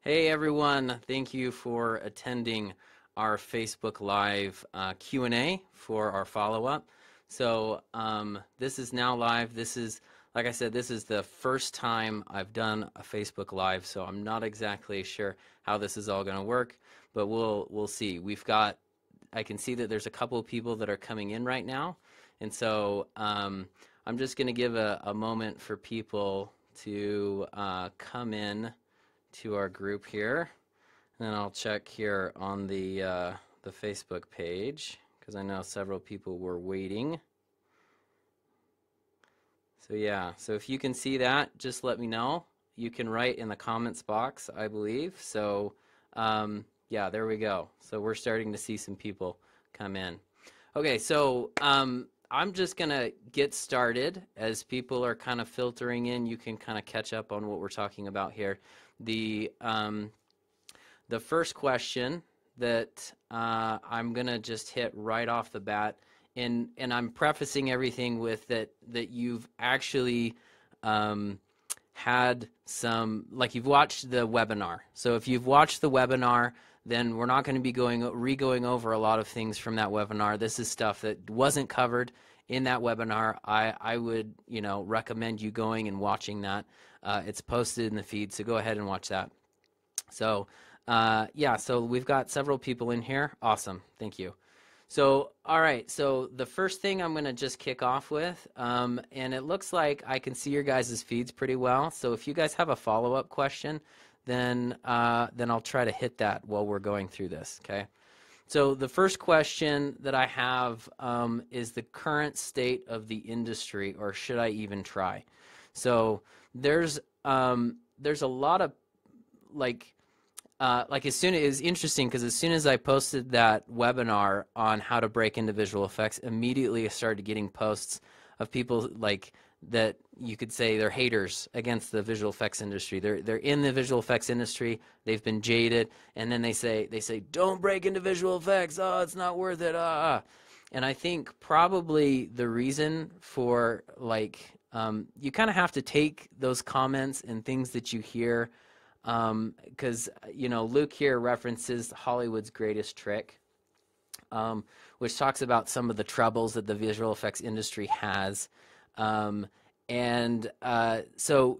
Hey everyone, thank you for attending our Facebook Live Q&A for our follow-up. So this is now live. This is, like I said, this is the first time I've done a Facebook Live, so I'm not exactly sure how this is all going to work, but we'll see. I can see that there's a couple of people that are coming in right now, and so I'm just going to give a moment for people to come in to our group here, and then I'll check here on the Facebook page because I know several people were waiting. So yeah, so if you can see that, just let me know. You can write in the comments box, I believe. So yeah, there we go. So we're starting to see some people come in. Okay, so I'm just gonna get started. As people are kind of filtering in, you can kind of catch up on what we're talking about here. The first question that I'm gonna just hit right off the bat, and I'm prefacing everything with that you've actually had some, like, you've watched the webinar. So if you've watched the webinar, then we're not going to be re-going over a lot of things from that webinar. This is stuff that wasn't covered in that webinar. I would, recommend you going and watching that. It's posted in the feed, so go ahead and watch that. So yeah, so we've got several people in here. Awesome, thank you. So all right, so the first thing I'm going to just kick off with, and it looks like I can see your guys' feeds pretty well. So if you guys have a follow-up question, then I'll try to hit that while we're going through this, okay? So the first question that I have is the current state of the industry, or should I even try? So there's a lot of it's interesting because as soon as I posted that webinar on how to break into visual effects, immediately I started getting posts of people like that you could say they're haters against the visual effects industry. They're in the visual effects industry, they've been jaded, and then they say don't break into visual effects, oh, it's not worth it. And I think probably the reason for you kind of have to take those comments and things that you hear, because Luke here references Hollywood's Greatest Trick, which talks about some of the troubles that the visual effects industry has. So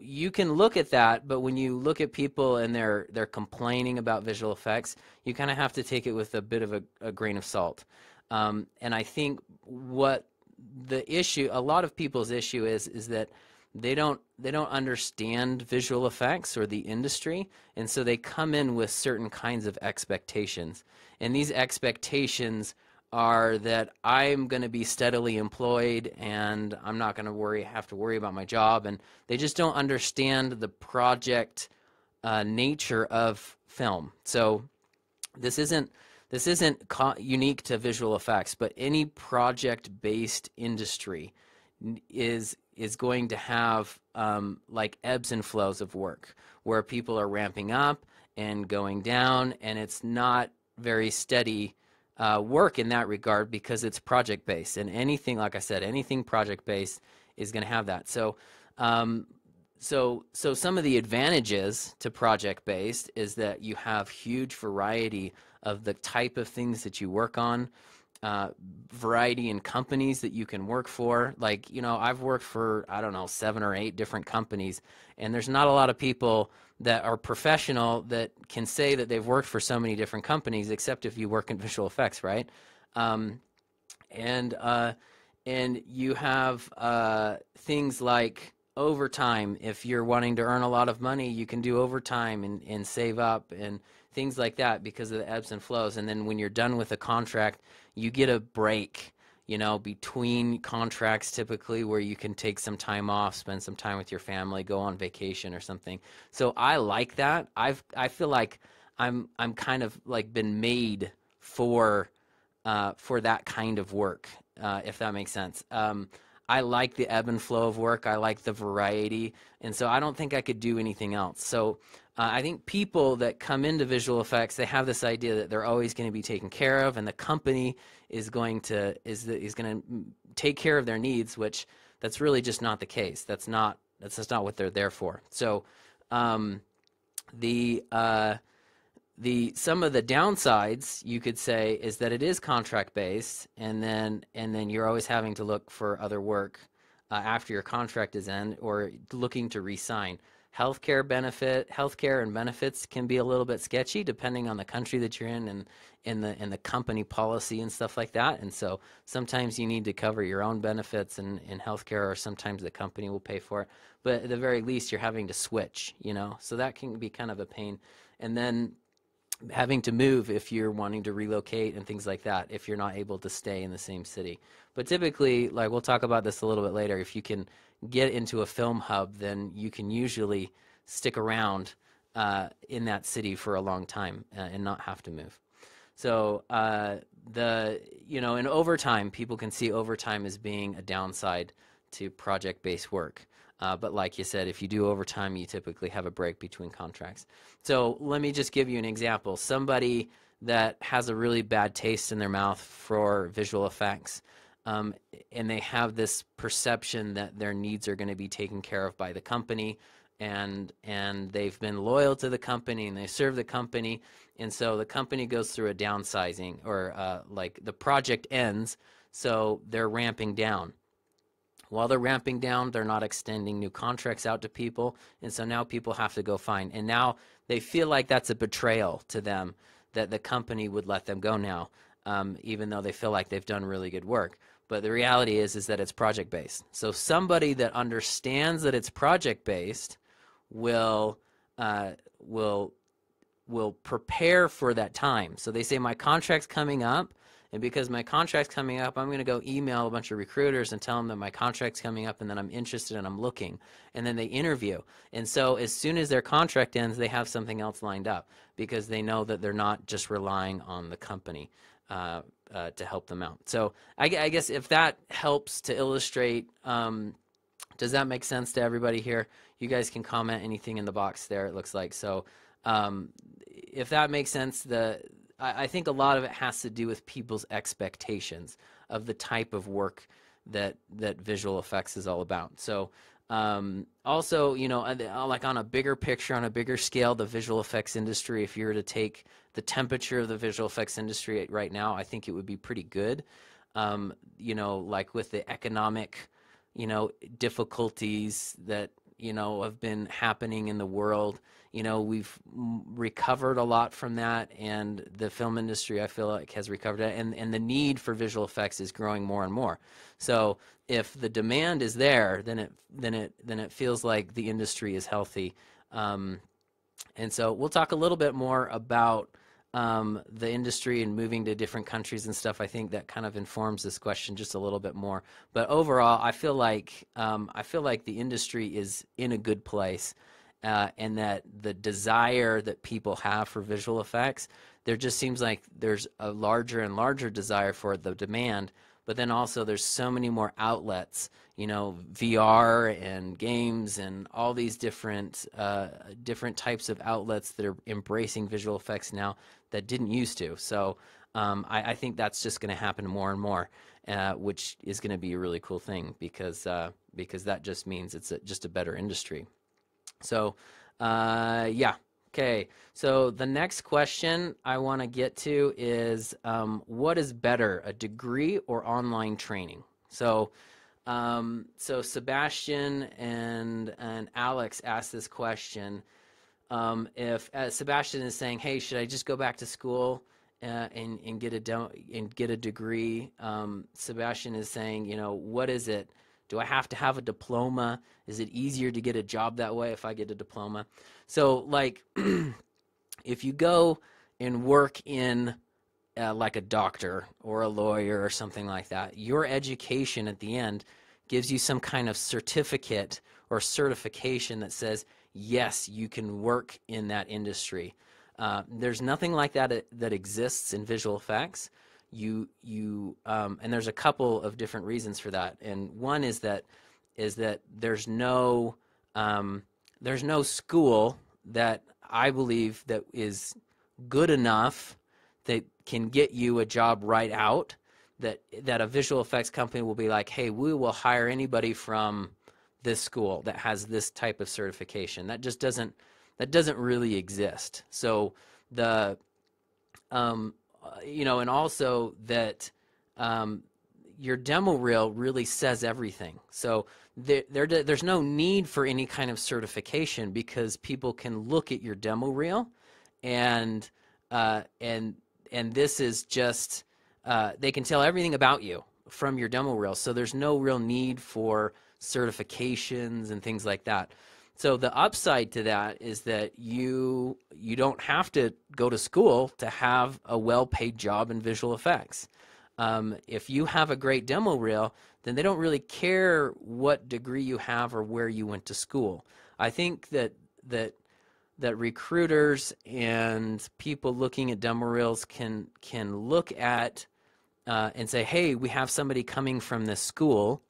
you can look at that, but when you look at people and they're complaining about visual effects, you kind of have to take it with a bit of a grain of salt. And I think what a lot of people's issue is that they don't understand visual effects or the industry, and so they come in with certain kinds of expectations. And these expectations are that I'm going to be steadily employed and I'm not going to have to worry about my job, and they just don't understand the project nature of film. So this isn't unique to visual effects, but any project-based industry is going to have like ebbs and flows of work where people are ramping up and going down, and it's not very steady work in that regard because it's project-based, and anything, like I said, anything project-based is going to have that. So so some of the advantages to project-based is that you have huge variety of the type of things that you work on, variety in companies that you can work for. Like, I've worked for, I don't know, 7 or 8 different companies, and there's not a lot of people that are professional that can say that they've worked for so many different companies, except if you work in visual effects, right? And you have things like overtime. If you're wanting to earn a lot of money, you can do overtime and save up and things like that because of the ebbs and flows. And then when you're done with a contract, you get a break, between contracts typically, where you can take some time off, spend some time with your family, go on vacation or something. So I like that. I feel like I'm kind of like been made for that kind of work, if that makes sense. I like the ebb and flow of work. I like the variety, and so I don't think I could do anything else. So I think people that come into visual effects, they have this idea that they're always going to be taken care of, and the company is going to take care of their needs, which that's really just not the case. That's just not what they're there for. So The some of the downsides you could say is that it is contract based, and then you're always having to look for other work after your contract is end, or looking to re-sign. Healthcare and benefits can be a little bit sketchy depending on the country that you're in, and the company policy and stuff like that. And so sometimes you need to cover your own benefits and healthcare, or sometimes the company will pay for it. But at the very least, you're having to switch, you know, so that can be kind of a pain. And then having to move if you're wanting to relocate and things like that, if you're not able to stay in the same city. But typically, like we'll talk about this a little bit later, if you can get into a film hub, then you can usually stick around in that city for a long time and not have to move. So in overtime, people can see overtime as being a downside to project-based work. But like you said, if you do overtime, you typically have a break between contracts. So let me just give you an example. Somebody that has a really bad taste in their mouth for visual effects, and they have this perception that their needs are going to be taken care of by the company, and they've been loyal to the company, and they serve the company, and so the company goes through a downsizing, or like the project ends, so they're ramping down. While they're ramping down, they're not extending new contracts out to people, and so now people have to go find. And now they feel like that's a betrayal to them that the company would let them go now, even though they feel like they've done really good work. But the reality is that it's project-based. So somebody that understands that it's project-based will prepare for that time. So they say, my contract's coming up, and because my contract's coming up, I'm going to go email a bunch of recruiters and tell them that my contract's coming up and that I'm interested and I'm looking. And then they interview. And so as soon as their contract ends, they have something else lined up, because they know that they're not just relying on the company to help them out. So I guess if that helps to illustrate, does that make sense to everybody here? You guys can comment anything in the box there, it looks like. So if that makes sense, I think a lot of it has to do with people's expectations of the type of work that visual effects is all about. So also, you know, like on a bigger picture, on a bigger scale, the visual effects industry, if you were to take the temperature of the visual effects industry right now, I think it would be pretty good. You know, like with the economic, you know, difficulties that, you know, have been happening in the world. You know, we've recovered a lot from that, and the film industry, I feel like, has recovered it, and the need for visual effects is growing more and more. So if the demand is there, then it feels like the industry is healthy. And so we'll talk a little bit more about the industry and moving to different countries and stuff. I think that kind of informs this question just a little bit more. But overall, I feel like the industry is in a good place. And that the desire that people have for visual effects, there just seems like there's a larger and larger desire for the demand, but then also there's so many more outlets, you know, VR and games and all these different types of outlets that are embracing visual effects now that didn't used to. So I think that's just going to happen more and more, which is going to be a really cool thing, because that just means it's just a better industry. So, yeah. Okay. So the next question I want to get to is, what is better, a degree or online training? So, so Sebastian and Alex asked this question. If Sebastian is saying, "Hey, should I just go back to school and get a degree?" Sebastian is saying, you know, what is it? Do I have to have a diploma? Is it easier to get a job that way if I get a diploma? So, like, if you go and work in like a doctor or a lawyer or something like that, your education at the end gives you some kind of certificate or certification that says, yes, you can work in that industry. There's nothing like that that exists in visual effects. And there's a couple of different reasons for that. And one is that there's no school that I believe that is good enough that can get you a job right out, that a visual effects company will be like, hey, we will hire anybody from this school that has this type of certification. That just doesn't that doesn't really exist. So the and also that your demo reel really says everything. So there's no need for any kind of certification, because people can look at your demo reel, and this is just they can tell everything about you from your demo reel. So there's no real need for certifications and things like that. So the upside to that is that you don't have to go to school to have a well-paid job in visual effects. If you have a great demo reel, then they don't really care what degree you have or where you went to school. I think that recruiters and people looking at demo reels can look at and say, hey, we have somebody coming from this school,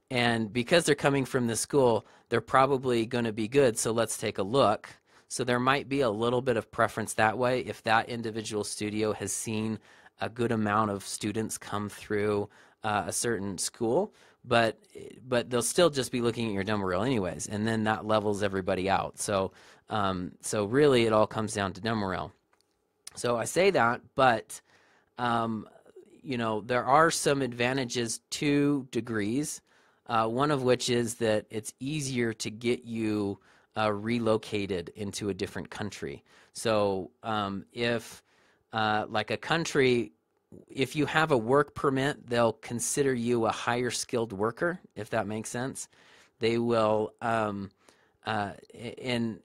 and because they're coming from this school, they're probably going to be good, so let's take a look. So there might be a little bit of preference that way if that individual studio has seen a good amount of students come through a certain school, but they'll still just be looking at your demo reel anyways, and then that levels everybody out. So really it all comes down to demo reel. So I say that, but there are some advantages to degrees. One of which is that it's easier to get you relocated into a different country. So if like a country, if you have a work permit, they'll consider you a higher skilled worker, if that makes sense. They will, and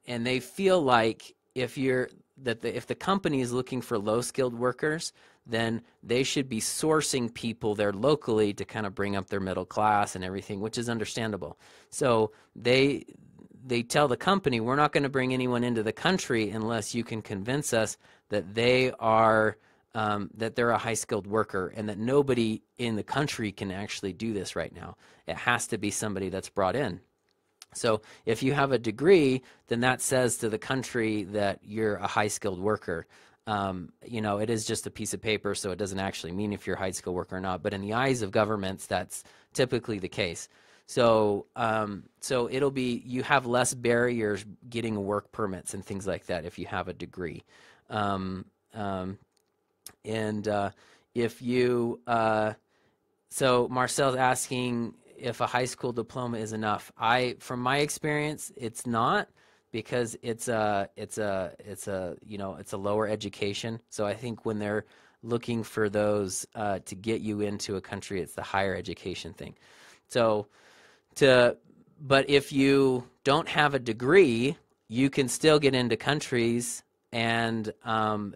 they feel like if the company is looking for low skilled workers, then they should be sourcing people there locally to kind of bring up their middle class and everything, which is understandable. So they tell the company, we're not going to bring anyone into the country unless you can convince us that they are that they're a high-skilled worker, and that nobody in the country can actually do this right now. It has to be somebody that's brought in. So if you have a degree, then that says to the country that you're a high-skilled worker. It is just a piece of paper, so it doesn't actually mean if you're a high-skilled worker or not. But in the eyes of governments, that's typically the case. So it'll be, you have less barriers getting work permits and things like that if you have a degree. If you, so Marcel's asking if a high school diploma is enough. From my experience, it's not, because it's a lower education. So I think when they're looking for those to get you into a country, it's the higher education thing. But if you don't have a degree, you can still get into countries, and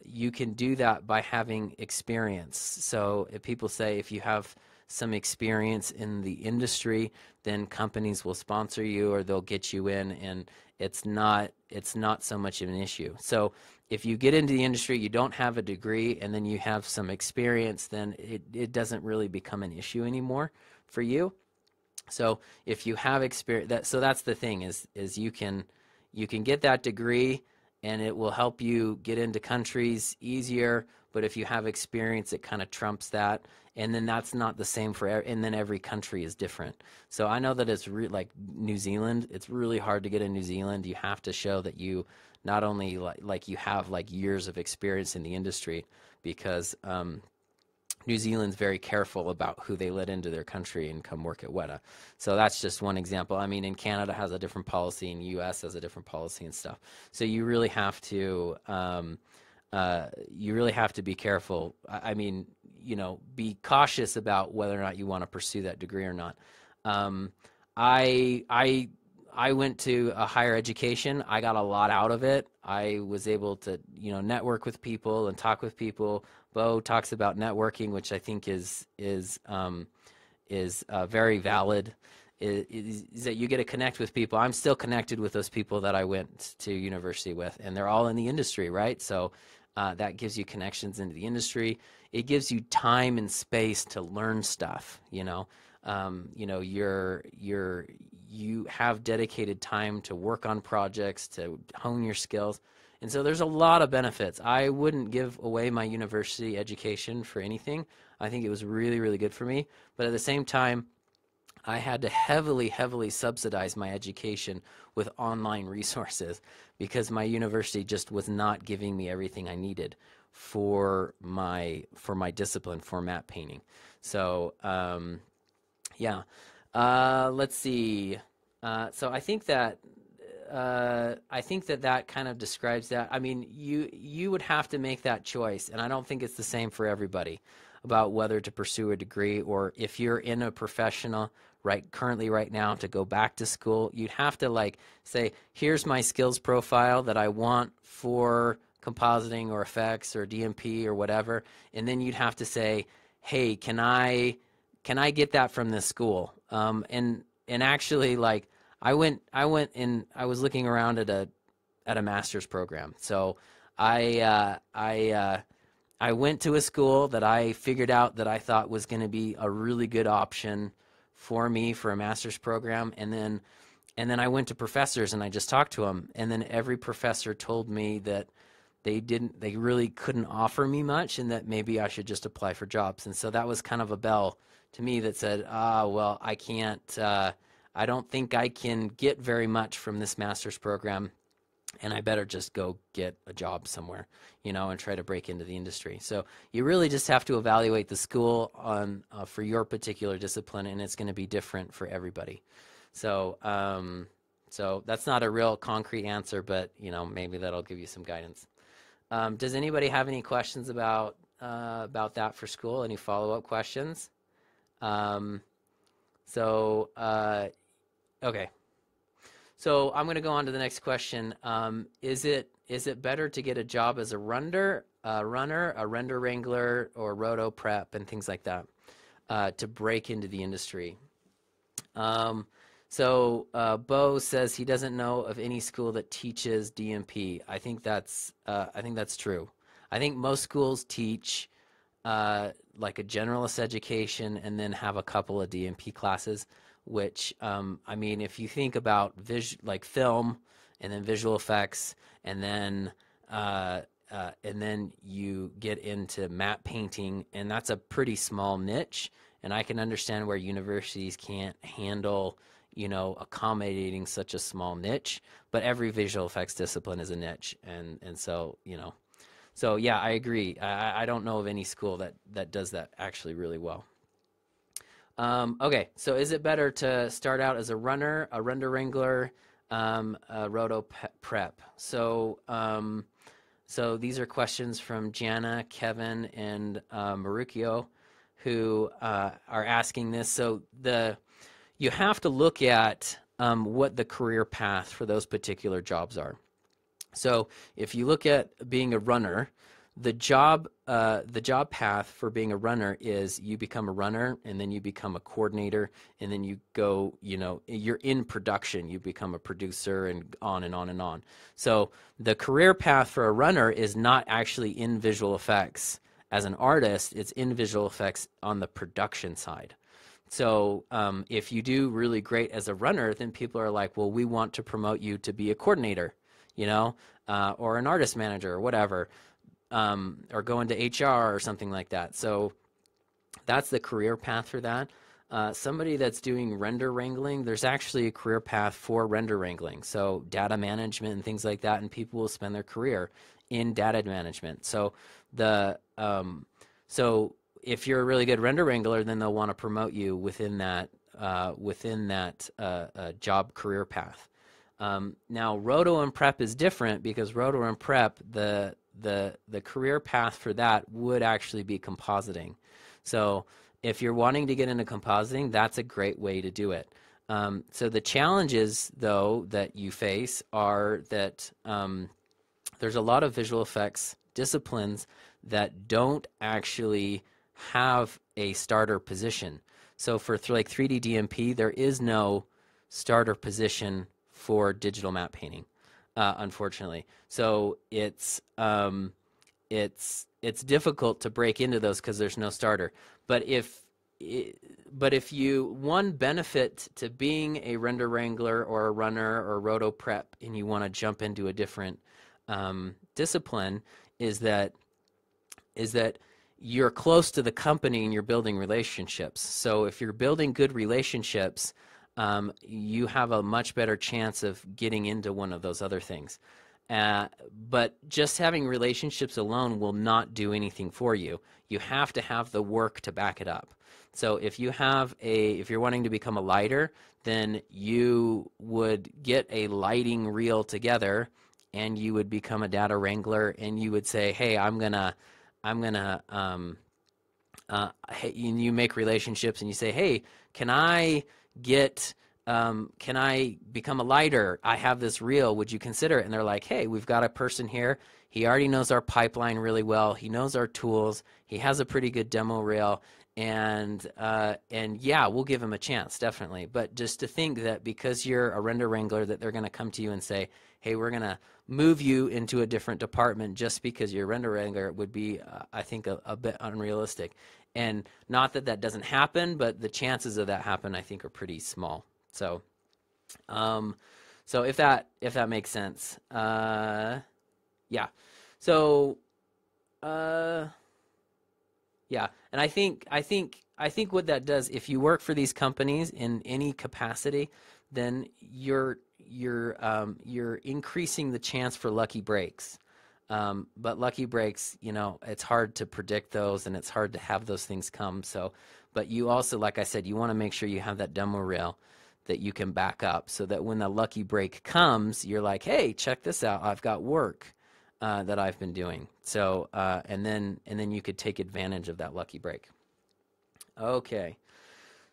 you can do that by having experience. So if people say if you have some experience in the industry, then companies will sponsor you or they'll get you in, and it's not so much of an issue. So if you get into the industry, you don't have a degree, and then you have some experience, then it doesn't really become an issue anymore for you. So if you have experience, so that's the thing, is you can get that degree, and it will help you get into countries easier. But if you have experience, it kind of trumps that. And then that's not the same for, and then every country is different. So I know that it's like New Zealand, it's really hard to get in New Zealand. You have to show that you not only like you have like years of experience in the industry, because New Zealand's very careful about who they let into their country and come work at Weta. So that's just one example. I mean, in Canada has a different policy, and U.S. has a different policy and stuff. So you really have to be careful. I mean, be cautious about whether or not you want to pursue that degree or not. I went to a higher education. I got a lot out of it. I was able to, network with people and talk with people. Bo talks about networking, which I think is very valid. Is that you get to connect with people. I'm still connected with those people that I went to university with, and they're all in the industry, right? So that gives you connections into the industry. It gives you time and space to learn stuff. You have dedicated time to work on projects, to hone your skills. And so there's a lot of benefits. I wouldn't give away my university education for anything. I think it was really, really good for me. But at the same time, I had to heavily subsidize my education with online resources because my university just was not giving me everything I needed for my discipline for matte painting. So yeah, let's see. So I think that that kind of describes that. I mean, you would have to make that choice, and I don't think it's the same for everybody about whether to pursue a degree, or if you're in a professional currently right now to go back to school, you'd have to like say, here's my skills profile that I want for compositing or effects or DMP or whatever, and then you'd have to say, hey, can I get that from this school? And actually, like, I went and I was looking around at a master's program. So I went to a school that I figured out that I thought was going to be a really good option for me for a master's program, and then I went to professors and I just talked to them, and then every professor told me that they really couldn't offer me much, and that maybe I should just apply for jobs. And so that was kind of a bell to me that said, well, I can't, I don't think I can get very much from this master's program, and I better just go get a job somewhere, you know, and try to break into the industry. So you really just have to evaluate the school on for your particular discipline, and it's going to be different for everybody. So so that's not a real concrete answer, but you know, maybe that'll give you some guidance. Does anybody have any questions about that for school? Any follow-up questions? Okay. So I'm going to go on to the next question. Is it better to get a job as a runner, a render wrangler, or roto prep and things like that to break into the industry? Bo says he doesn't know of any school that teaches DMP. I think that's true. I think most schools teach like a generalist education and then have a couple of DMP classes, which I mean, if you think about like film and then visual effects, and then you get into matte painting, and that's a pretty small niche, and I can understand where universities can't handle, you know, accommodating such a small niche, but every visual effects discipline is a niche, and so, you know, so yeah, I agree. I don't know of any school that does that actually really well. Okay, so is it better to start out as a runner, a render wrangler, a roto prep? So so these are questions from Jana, Kevin, and Marukio, who are asking this. So you have to look at what the career path for those particular jobs are. So if you look at being a runner, the job path for being a runner is you become a runner, and then you become a coordinator, and then you go, you know, you're in production, you become a producer, and on and on and on. So the career path for a runner is not actually in visual effects as an artist, it's in visual effects on the production side. So if you do really great as a runner, then people are like, well, we want to promote you to be a coordinator, you know, or an artist manager or whatever, or go into HR or something like that. So that's the career path for that. Somebody that's doing render wrangling, there's actually a career path for render wrangling. So data management and things like that, and people will spend their career in data management. So so if you're a really good render wrangler, then they'll want to promote you within that job career path. Now, roto and prep is different, because roto and prep, the career path for that would actually be compositing. So if you're wanting to get into compositing, that's a great way to do it. So the challenges, though, that you face are that there's a lot of visual effects disciplines that don't actually have a starter position. So for like 3D DMP, there is no starter position for digital matte painting, unfortunately. So it's difficult to break into those because there's no starter. But if you, one benefit to being a render wrangler or a runner or roto prep, and you want to jump into a different discipline, is that you're close to the company and you're building relationships. So if you're building good relationships, you have a much better chance of getting into one of those other things. But just having relationships alone will not do anything for you. You have to have the work to back it up. So if you're wanting to become a lighter, then you would get a lighting reel together, and you would become a data wrangler, and you would say, hey, hey, and you make relationships, and you say, hey, can I become a lighter? I have this reel, would you consider it? And they're like, hey, we've got a person here. He already knows our pipeline really well. He knows our tools. He has a pretty good demo reel. And yeah, we'll give him a chance, definitely. But just to think that because you're a render wrangler, that they're going to come to you and say, hey, we're going to move you into a different department just because you're a render wrangler would be, I think, a bit unrealistic. And not that that doesn't happen, but the chances of that happen, I think, are pretty small. So, so if that makes sense, yeah. So, yeah, and I think what that does, if you work for these companies in any capacity, then you're increasing the chance for lucky breaks. But lucky breaks, you know, it's hard to predict those, and it's hard to have those things come. So, but you also, like I said, you want to make sure you have that demo reel that you can back up, so that when the lucky break comes, you're like, hey, check this out, I've got work that I've been doing. So and then you could take advantage of that lucky break. Okay,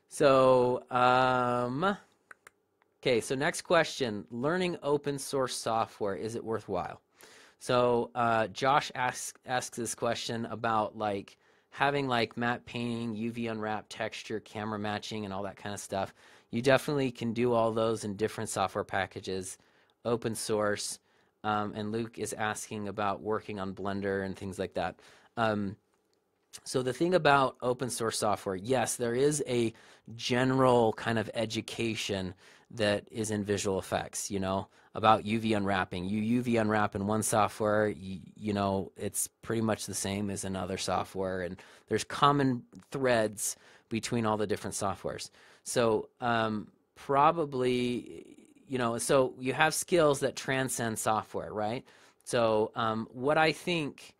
so okay, so next question: learning open source software, is it worthwhile? So Josh asks this question about like having like matte painting, UV unwrap, texture, camera matching, and all that kind of stuff. You definitely can do all those in different software packages, open source. And Luke is asking about working on Blender and things like that. So the thing about open source software, yes, there is a general kind of education that is in visual effects, you know, about UV unwrapping. You UV unwrap in one software, you know, it's pretty much the same as another software, and there's common threads between all the different softwares. So probably, you know, so you have skills that transcend software, right? So what I think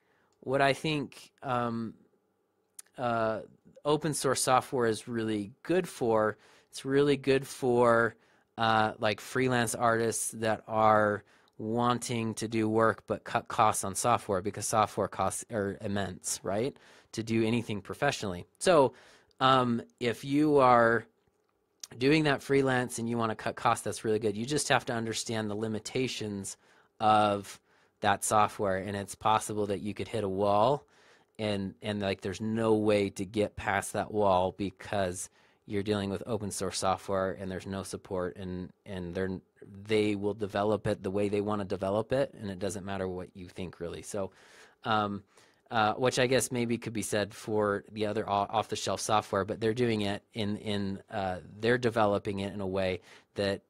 open source software is really good for, it's really good for like freelance artists that are wanting to do work but cut costs on software, because software costs are immense, right, to do anything professionally. So if you are doing that freelance and you want to cut costs, that's really good. You just have to understand the limitations of that software, and it's possible that you could hit a wall, and like there's no way to get past that wall because you're dealing with open source software and there's no support, and they will develop it the way they want to develop it, and it doesn't matter what you think, really. So which I guess maybe could be said for the other off-the-shelf software, but they're doing it they're developing it in a way that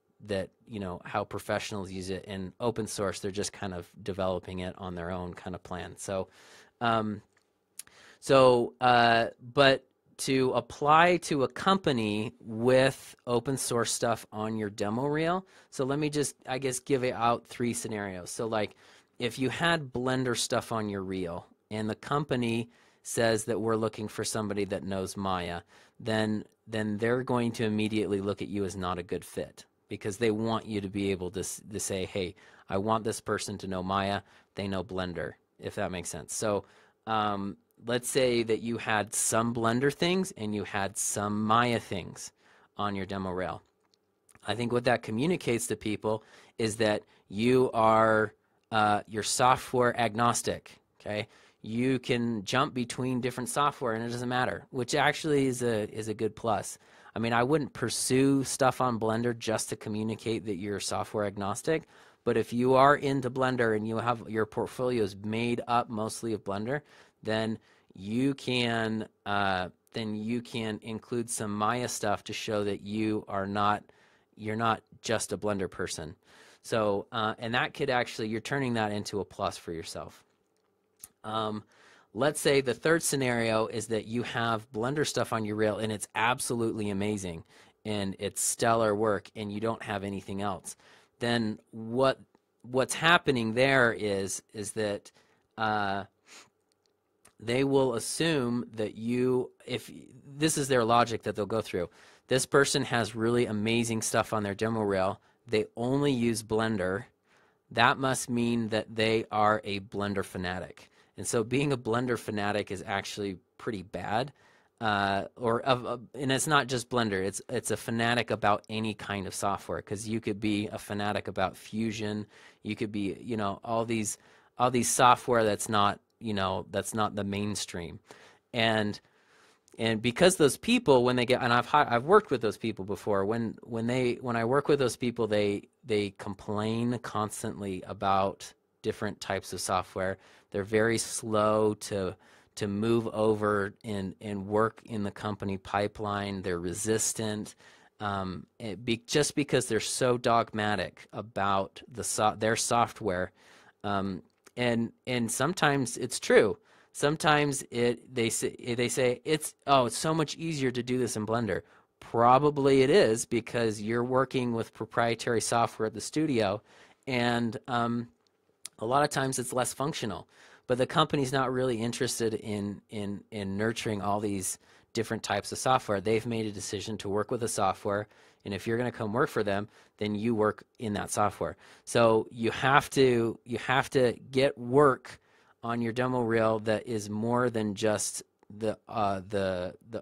you know how professionals use it. In open source, they're just kind of developing it on their own kind of plan. So, but to apply to a company with open source stuff on your demo reel, so let me just, I guess, give out 3 scenarios. So like if you had Blender stuff on your reel, and the company says that we're looking for somebody that knows Maya, then they're going to immediately look at you as not a good fit, because they want you to be able to say, hey, I want this person to know Maya, they know Blender, if that makes sense. So let's say that you had some Blender things and you had some Maya things on your demo reel. I think what that communicates to people is that you are you're software agnostic, okay? You can jump between different software and it doesn't matter, which actually is a good plus. I mean, I wouldn't pursue stuff on Blender just to communicate that you're software agnostic, but if you are into Blender and you have your portfolio is made up mostly of Blender, then you can include some Maya stuff to show that you're not just a Blender person. So and that could actually, you're turning that into a plus for yourself. let's say the third scenario is that you have Blender stuff on your reel and it's absolutely amazing and it's stellar work and you don't have anything else. Then what's happening there is that they will assume that if this is their logic that they'll go through. This person has really amazing stuff on their demo reel. They only use Blender. That must mean that they are a Blender fanatic. And so being a Blender fanatic is actually pretty bad. And it's not just Blender. It's a fanatic about any kind of software, because you could be a fanatic about Fusion. You could be, all these software that's not, that's not the mainstream. And because those people, when they get, and I've worked with those people before, when I work with those people, they complain constantly about different types of software. They're very slow to move over and work in the company pipeline. They're resistant, just because they're so dogmatic about their software. And sometimes it's true. Sometimes they say it's so much easier to do this in Blender. Probably it is, because you're working with proprietary software at the studio, and a lot of times it's less functional. But the company's not really interested in nurturing all these different types of software. They've made a decision to work with a software, and if you're going to come work for them, then you work in that software. So you have to get work on your demo reel that is more than just the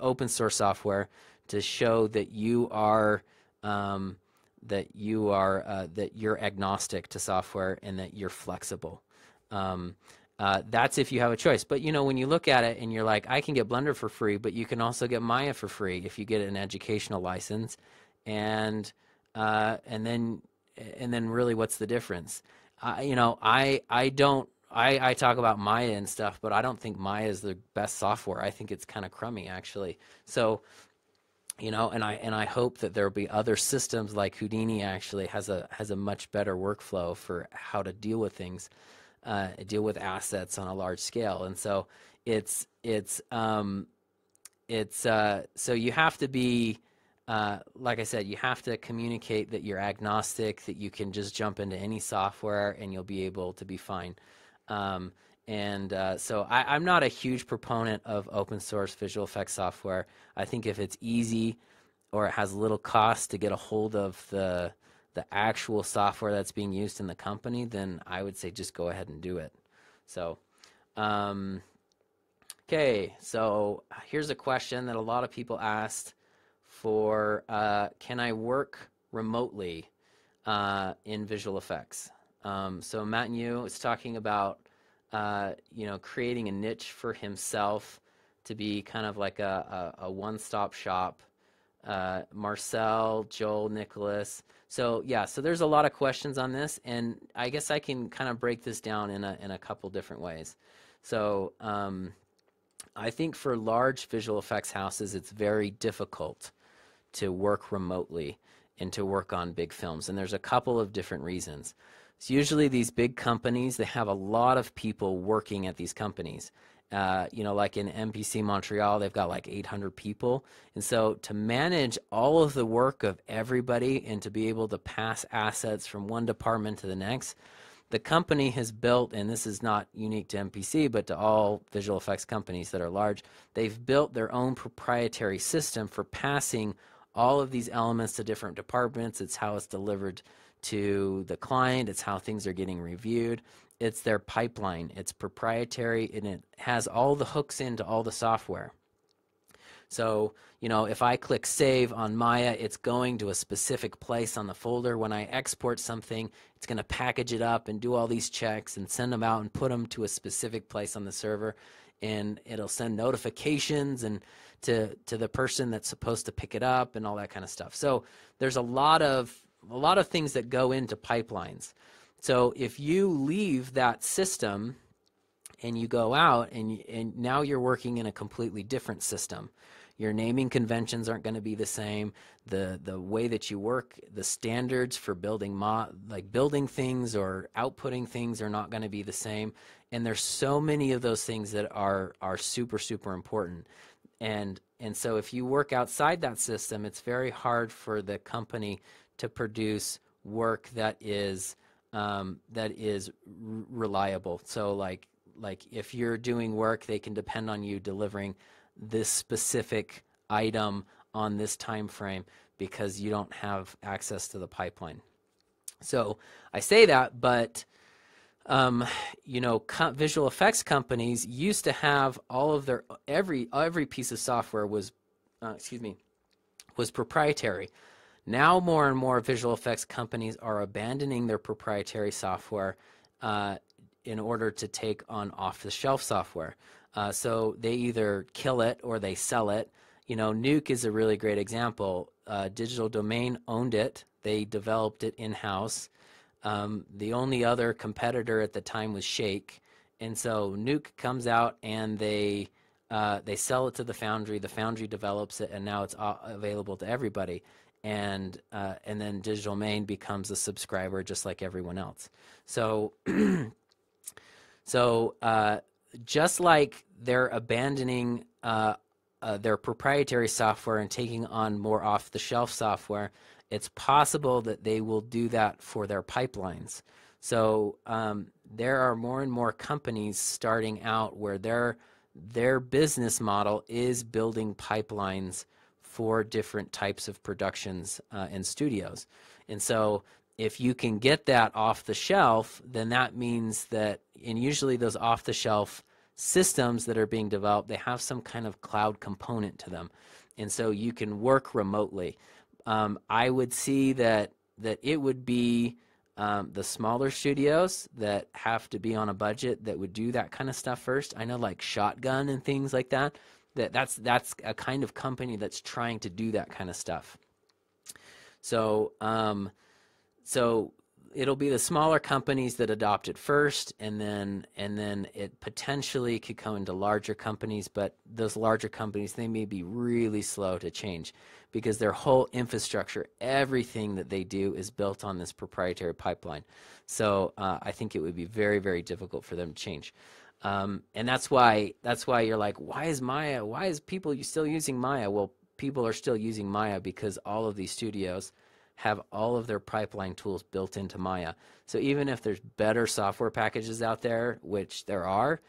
open source software, to show that you're agnostic to software and that you're flexible. That's if you have a choice. But when you look at it and you're like, I can get Blender for free, but you can also get Maya for free if you get an educational license, and then really, what's the difference? I talk about Maya and stuff, but I don't think Maya is the best software. I think it's kind of crummy, actually. So, and I hope that there'll be other systems like Houdini actually has a much better workflow for how to deal with things, deal with assets on a large scale. And so so you have to be, like I said, you have to communicate that you're agnostic, that you can just jump into any software and you'll be able to be fine. So I'm not a huge proponent of open source visual effects software. I think if it's easy or it has little cost to get a hold of the actual software that's being used in the company, then I would say just go ahead and do it. So, okay, so here's a question that a lot of people asked for, can I work remotely in visual effects? So Matt and you is talking about creating a niche for himself to be kind of like a one-stop shop. Marcel, Joel, Nicholas. So yeah, so there's a lot of questions on this, and I guess I can kind of break this down in a couple different ways. So I think for large visual effects houses, it's very difficult to work remotely and to work on big films, and there's a couple of different reasons. So usually these big companies, they have a lot of people working at these companies. Like in MPC Montreal, they've got like 800 people. And so to manage all of the work of everybody and to be able to pass assets from one department to the next, the company has built, and this is not unique to MPC, but to all visual effects companies that are large, they've built their own proprietary system for passing all of these elements to different departments. It's how it's delivered to the client. It's how things are getting reviewed. It's their pipeline. It's proprietary, and it has all the hooks into all the software. So, if I click save on Maya, it's going to a specific place on the folder. When I export something, it's going to package it up and do all these checks and send them out and put them to a specific place on the server. And it'll send notifications and to the person that's supposed to pick it up and all that kind of stuff. So there's a lot of things that go into pipelines. So if you leave that system and you go out and now you're working in a completely different system. Your naming conventions aren't going to be the same. The way that you work, the standards for building building things or outputting things are not going to be the same. And there's so many of those things that are super, super important. And so if you work outside that system, it's very hard for the company to produce work that is reliable. So like if you're doing work, they can depend on you delivering this specific item on this time frame because you don't have access to the pipeline. So I say that, but you know, visual effects companies used to have all of their every piece of software was was proprietary. Now more and more visual effects companies are abandoning their proprietary software in order to take on off-the-shelf software. So they either kill it or they sell it. You know, Nuke is a really great example. Digital Domain owned it. They developed it in-house. The only other competitor at the time was Shake, and so Nuke comes out and they sell it to the Foundry. The Foundry develops it, and now it's available to everybody. And then Digital Domain becomes a subscriber just like everyone else. So just like they're abandoning their proprietary software and taking on more off-the-shelf software, it's possible that they will do that for their pipelines. So there are more and more companies starting out where their business model is building pipelines for different types of productions and studios. And so if you can get that off the shelf, then that means that, and usually those off the shelf systems that are being developed, they have some kind of cloud component to them. And so you can work remotely. I would see that it would be the smaller studios that have to be on a budget that would do that kind of stuff first. I know like Shotgun and things like that. That's a kind of company that's trying to do that kind of stuff. So so it'll be the smaller companies that adopt it first, and then it potentially could go into larger companies, but those larger companies, they may be really slow to change because their whole infrastructure, everything that they do is built on this proprietary pipeline. So I think it would be very, very difficult for them to change. And that's why you're like, why is people still using Maya? Well, people are still using Maya because all of these studios have all of their pipeline tools built into Maya. So even if there's better software packages out there, which there are,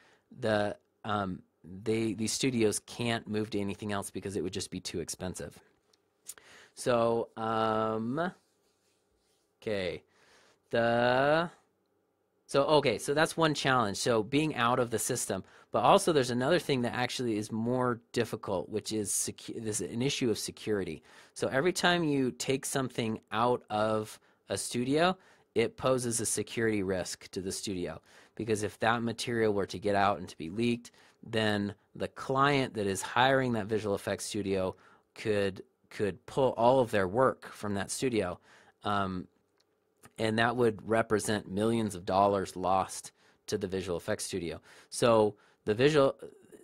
these studios can't move to anything else because it would just be too expensive. So okay, so that's one challenge. So being out of the system, but also there's another thing that actually is more difficult, which is an issue of security. So every time you take something out of a studio, it poses a security risk to the studio, because if that material were to get out and to be leaked, then the client that is hiring that visual effects studio could pull all of their work from that studio. And that would represent millions of dollars lost to the visual effects studio. So the visual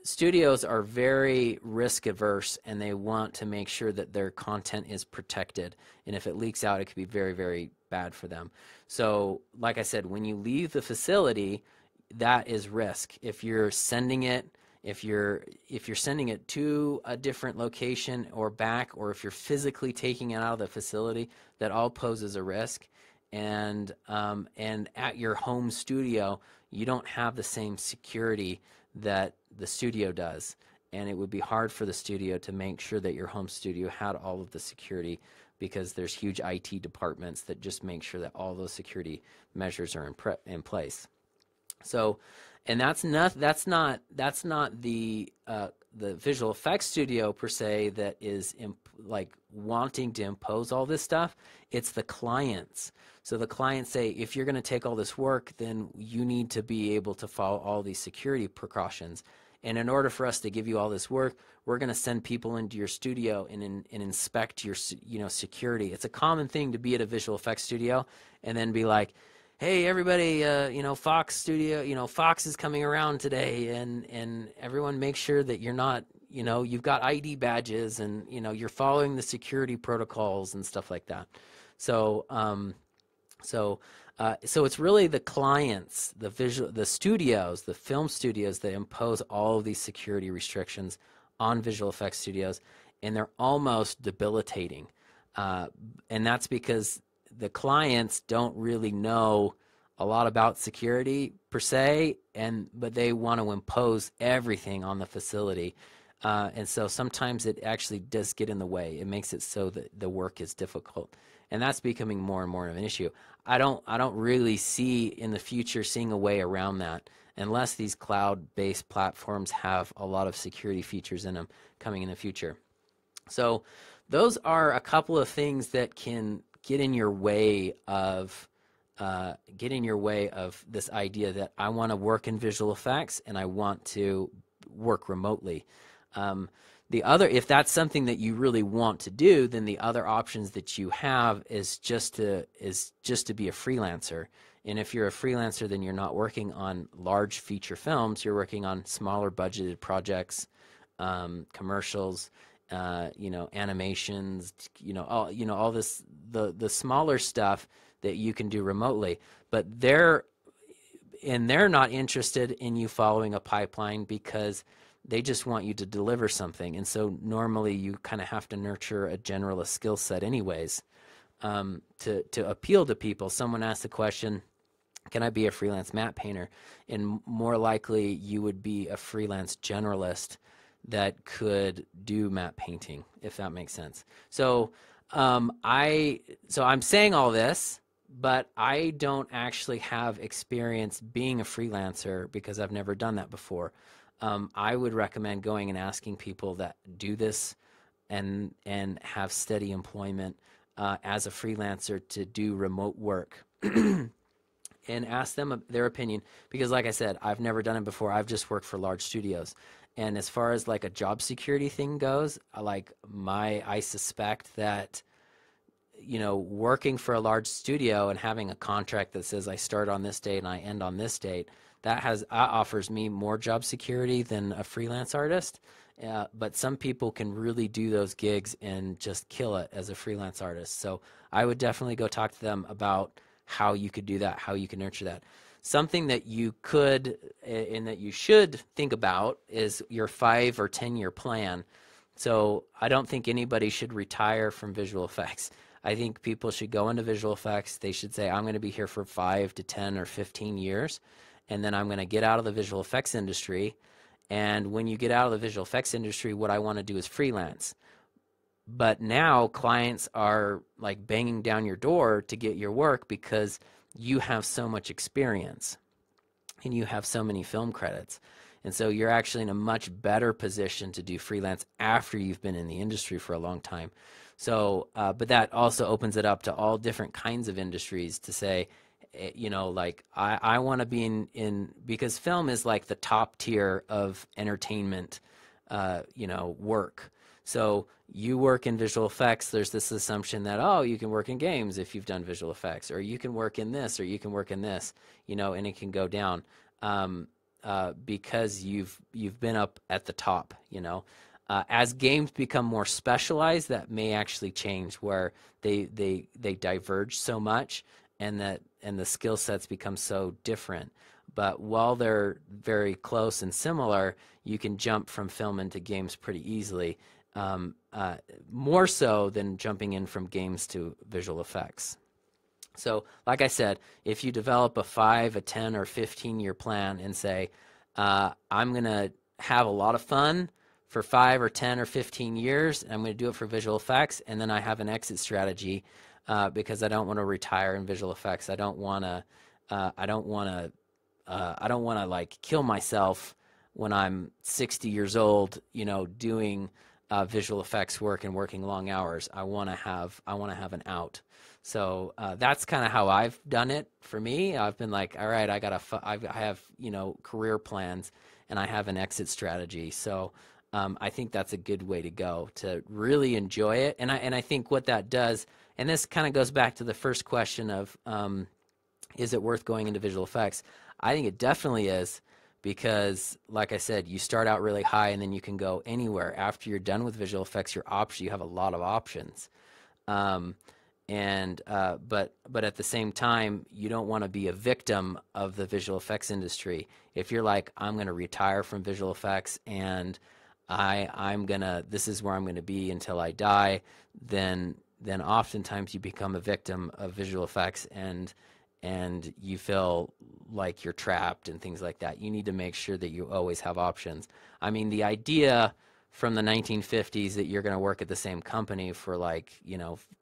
studios are very risk averse, and they want to make sure that their content is protected. And if it leaks out, it could be very, very bad for them. So like I said, when you leave the facility, that is risk. If you're sending it, if you're sending it to a different location or back, or if you're physically taking it out of the facility, that all poses a risk. And at your home studio, you don't have the same security that the studio does, and it would be hard for the studio to make sure that your home studio had all of the security, because there's huge IT departments that just make sure that all those security measures are in place. So, and that's not the visual effects studio per se that is like wanting to impose all this stuff. It's the clients. So the clients say, if you're going to take all this work, then you need to be able to follow all these security precautions. And in order for us to give you all this work, we're going to send people into your studio and inspect your security. It's a common thing to be at a visual effects studio and then be like, hey everybody, Fox studio, Fox is coming around today, and everyone make sure that you're not you know, you've got ID badges, and you know, you're following the security protocols and stuff like that. So so it's really the clients, the studios, the film studios that impose all of these security restrictions on visual effects studios, and they're almost debilitating. And that's because the clients don't really know a lot about security per se, but they want to impose everything on the facility. And so sometimes it actually does get in the way. It makes it so that the work is difficult. And that's becoming more and more of an issue. I don't really see in the future seeing a way around that unless these cloud-based platforms have a lot of security features in them coming in the future. So those are a couple of things that can get in your way of this idea that I want to work in visual effects and I want to work remotely. If that's something that you really want to do, then the other options that you have is just to be a freelancer. And if you're a freelancer, then you're not working on large feature films. You're working on smaller budgeted projects, commercials, you know, animations, all this, the smaller stuff that you can do remotely. But they're not interested in you following a pipeline because they just want you to deliver something. And so normally you kind of have to nurture a generalist skill set anyways, to appeal to people. Someone asks the question, can I be a freelance matte painter? And more likely you would be a freelance generalist that could do matte painting, if that makes sense. So I'm saying all this, but I don't actually have experience being a freelancer because I've never done that before. I would recommend going and asking people that do this and have steady employment as a freelancer to do remote work and ask them their opinion, because like I said, I've never done it before. I've just worked for large studios. And as far as like a job security thing goes, I suspect that, you know, working for a large studio and having a contract that says I start on this date and I end on this date, that offers me more job security than a freelance artist. But some people can really do those gigs and just kill it as a freelance artist. So I would definitely go talk to them about how you could do that, how you can nurture that. Something that you could and that you should think about is your 5 or 10 year plan. So I don't think anybody should retire from visual effects. I think people should go into visual effects. They should say, I'm going to be here for 5 to 10 or 15 years. And then I'm going to get out of the visual effects industry. And when you get out of the visual effects industry, what I want to do is freelance. But now clients are like banging down your door to get your work because you have so much experience and you have so many film credits. And so you're actually in a much better position to do freelance after you've been in the industry for a long time. So, but that also opens it up to all different kinds of industries to say, you know, like I want to be in because film is like the top tier of entertainment, you know, work. So you work in visual effects, there's this assumption that, oh, you can work in games if you've done visual effects, or you can work in this, or you can work in this, you know, and it can go down because you've been up at the top, you know. As games become more specialized, that may actually change where they diverge so much and the skill sets become so different. But while they're very close and similar, you can jump from film into games pretty easily, more so than jumping in from games to visual effects. So like I said, if you develop a 5, a 10, or 15-year plan and say, I'm going to have a lot of fun for 5 or 10 or 15 years, and I'm going to do it for visual effects, and then I have an exit strategy because I don't want to retire in visual effects. I don't want to like kill myself when I'm 60 years old, you know, doing visual effects work and working long hours. I want to have an out. So that's kind of how I've done it for me. I've been like, all right, I have, you know, career plans and I have an exit strategy. So I think that's a good way to go to really enjoy it. And I think what that does, and this kind of goes back to the first question of, is it worth going into visual effects? I think it definitely is, because like I said, you start out really high and then you can go anywhere. After you're done with visual effects, you have a lot of options. Um, but at the same time, you don't want to be a victim of the visual effects industry. If you're like, I'm going to retire from visual effects and this is where I'm going to be until I die, then oftentimes you become a victim of visual effects and you feel like you're trapped and things like that. You need to make sure that you always have options. I mean, the idea from the 1950s that you're going to work at the same company for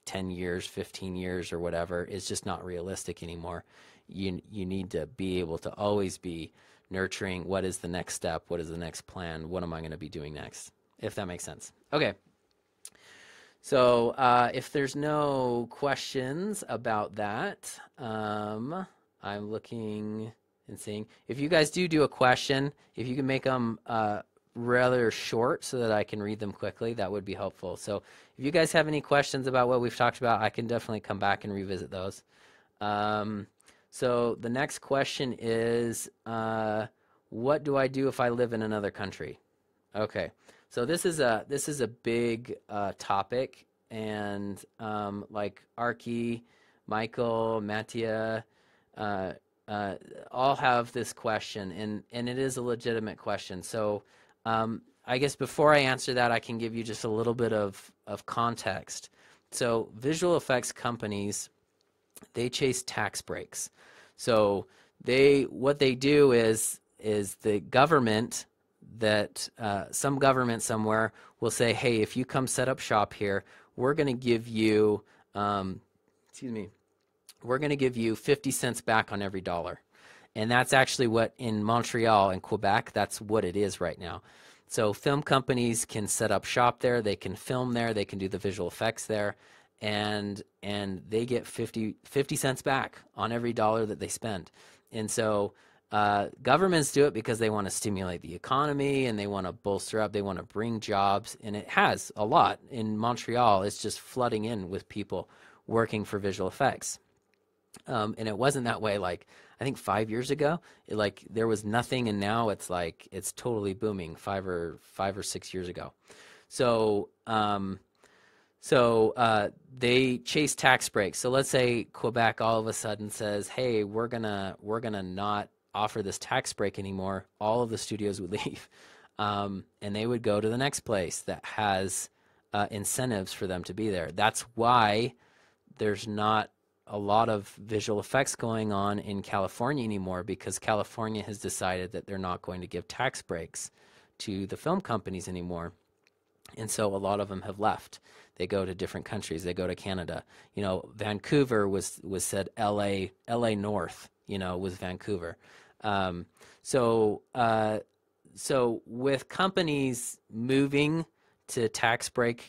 10 years, 15 years or whatever is just not realistic anymore. You need to be able to always be nurturing what is the next step, what is the next plan, what am I going to be doing next, if that makes sense. Okay. So if there's no questions about that, I'm looking and seeing. If you guys do a question, if you can make them rather short so that I can read them quickly, that would be helpful. So if you guys have any questions about what we've talked about, I can definitely come back and revisit those. So the next question is, what do I do if I live in another country? Okay, so this is a big topic, and like Arki, Michael, Mattia, all have this question, and it is a legitimate question. So I guess before I answer that, I can give you just a little bit of context. So visual effects companies, they chase tax breaks. So what they do is the government, that some government somewhere will say, hey, if you come set up shop here, we're going to give you we're going to give you 50 cents back on every dollar. And that's actually what in Montreal and Quebec, that's what it is right now. So film companies can set up shop there, they can film there, they can do the visual effects there, and they get 50 cents back on every dollar that they spend. And so governments do it because they want to stimulate the economy and they want to bolster up, they want to bring jobs, and it has a lot. In Montreal, it's just flooding in with people working for visual effects. And it wasn't that way I think 5 years ago. There was nothing, and now it's totally booming 5 or 6 years ago. So they chase tax breaks. So let's say Quebec all of a sudden says, hey, we're gonna not offer this tax break anymore. All of the studios would leave, and they would go to the next place that has incentives for them to be there. That's why there's not a lot of visual effects going on in California anymore, because California has decided that they're not going to give tax breaks to the film companies anymore. And so a lot of them have left. They go to different countries. They go to Canada. Vancouver was said LA North, was Vancouver. So with companies moving to tax break,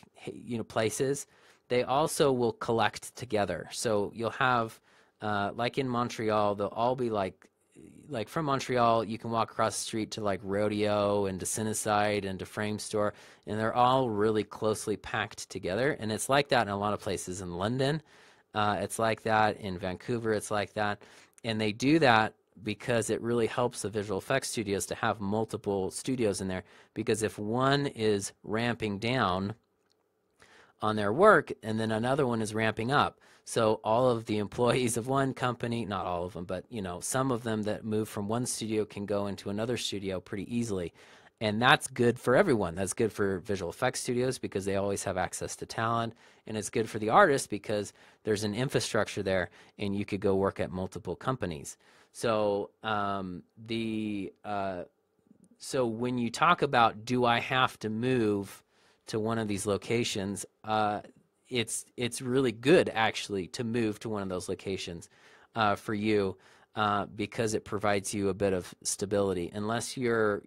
places, they also will collect together. So you'll have, like in Montreal, they'll all be like from Montreal, you can walk across the street to Rodeo and to Cinecide and to Frame Store, and they're all really closely packed together. And it's like that in a lot of places in London. It's like that in Vancouver. It's like that. And they do that because it really helps the visual effects studios to have multiple studios in there, because if one is ramping down on their work and then another one is ramping up, so all of the employees of one company, not all of them, but some of them that move from one studio can go into another studio pretty easily. And that's good for everyone. That's good for visual effects studios because they always have access to talent, and it's good for the artists because there's an infrastructure there and you could go work at multiple companies. So so when you talk about, do I have to move to one of these locations, it's really good actually to move to one of those locations for you, because it provides you a bit of stability. Unless you're,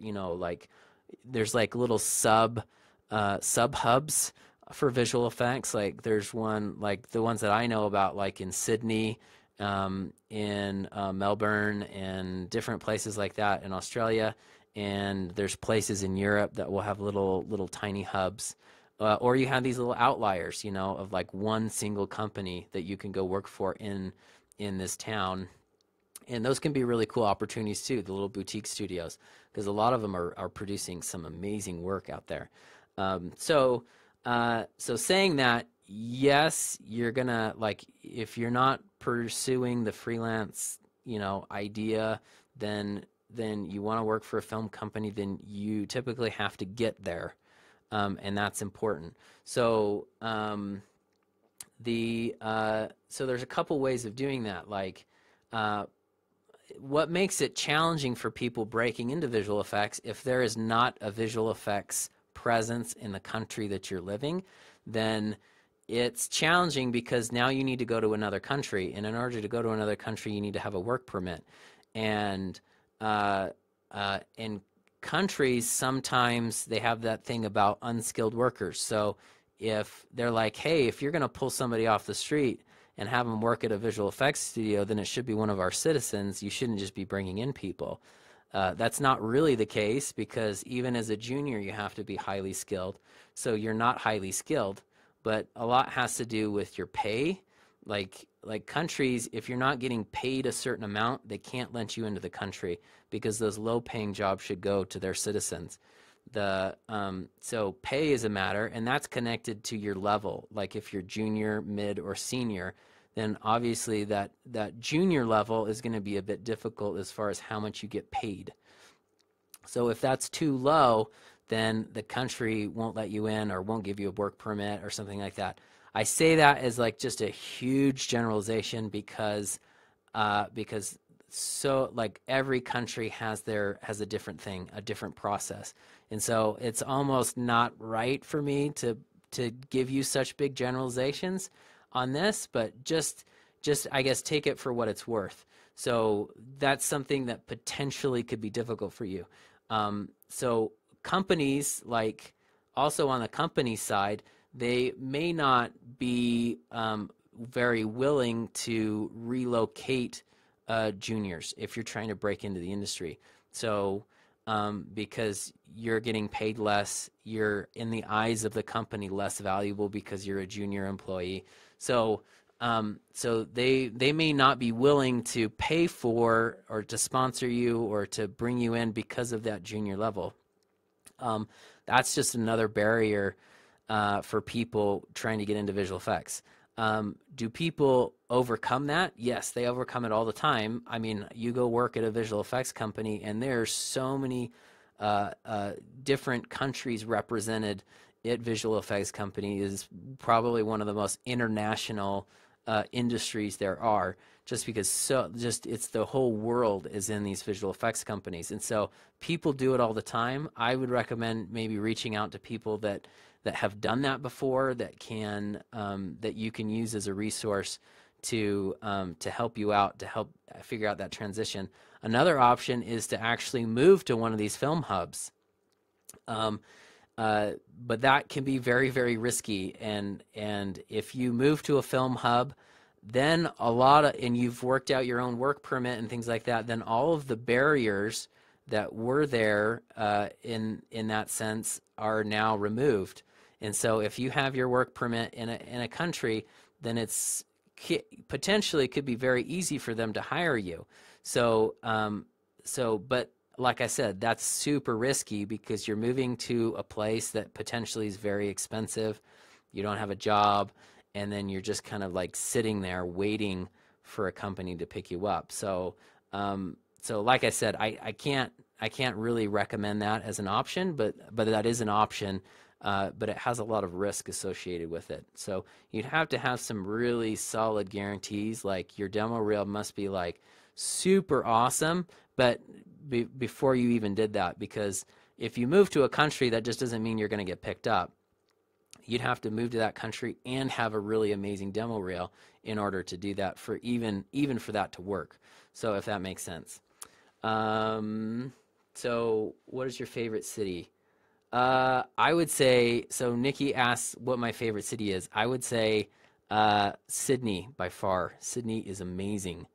there's little sub hubs for visual effects. There's one, the ones that I know about, in Sydney, in Melbourne, and different places like that in Australia. And there's places in Europe that will have little tiny hubs, or you have these little outliers, of one single company that you can go work for in this town, And those can be really cool opportunities too, the little boutique studios, because a lot of them are producing some amazing work out there. So saying that, yes, you're gonna, like, if you're not pursuing the freelance, idea, then you want to work for a film company, then you typically have to get there, and that's important. So so there's a couple ways of doing that, like. What makes it challenging for people breaking into visual effects, if there is not a visual effects presence in the country that you're living, then it's challenging because now you need to go to another country, and in order to go to another country, you need to have a work permit. And in countries, sometimes they have that thing about unskilled workers. So if they're like, hey, if you're going to pull somebody off the street and have them work at a visual effects studio, then it should be one of our citizens. You shouldn't just be bringing in people. That's not really the case, because even as a junior, you have to be highly skilled. So you're not highly skilled, but a lot has to do with your pay. Like countries, if you're not getting paid a certain amount, they can't let you into the country, because those low-paying jobs should go to their citizens. So pay is a matter, and that's connected to your level. Like if you're junior, mid, or senior, then obviously that junior level is going to be a bit difficult as far as how much you get paid. So if that's too low, then the country won't let you in or won't give you a work permit or something like that. I say that as like just a huge generalization because so like every country has a different thing, a different process. And so it's almost not right for me to give you such big generalizations on this, but just I guess take it for what it's worth. So that's something that potentially could be difficult for you. So companies, like also on the company side, they may not be very willing to relocate juniors if you're trying to break into the industry. So because you're getting paid less, you're in the eyes of the company less valuable because you're a junior employee. So they may not be willing to pay for or to sponsor you or to bring you in because of that junior level. That's just another barrier for people trying to get into visual effects. Do people overcome that? Yes, they overcome it all the time. I mean, you go work at a visual effects company, and there's so many different countries represented at visual effects company. Is probably one of the most international industries there are, just because it's the whole world is in these visual effects companies. And so people do it all the time. I would recommend maybe reaching out to people that have done that before, that you can use as a resource to help you out, to help figure out that transition. Another option is to actually move to one of these film hubs, but that can be very, very risky. And if you move to a film hub, then and you've worked out your own work permit and things like that, then all of the barriers that were there in that sense are now removed. And so if you have your work permit in a country, then it's potentially could be very easy for them to hire you. So but like I said, that's super risky because you're moving to a place that potentially is very expensive. You don't have a job, and then you're just kind of like sitting there waiting for a company to pick you up. So like I said, I can't really recommend that as an option, but that is an option. But it has a lot of risk associated with it. So you'd have to have some really solid guarantees, like your demo reel must be like super awesome, but before you even did that, because if you move to a country, that just doesn't mean you're going to get picked up. You'd have to move to that country and have a really amazing demo reel in order to do that, for even for that to work. So if that makes sense. So what is your favorite city? I would say, so Nikki asks what my favorite city is. I would say Sydney by far. Sydney is amazing.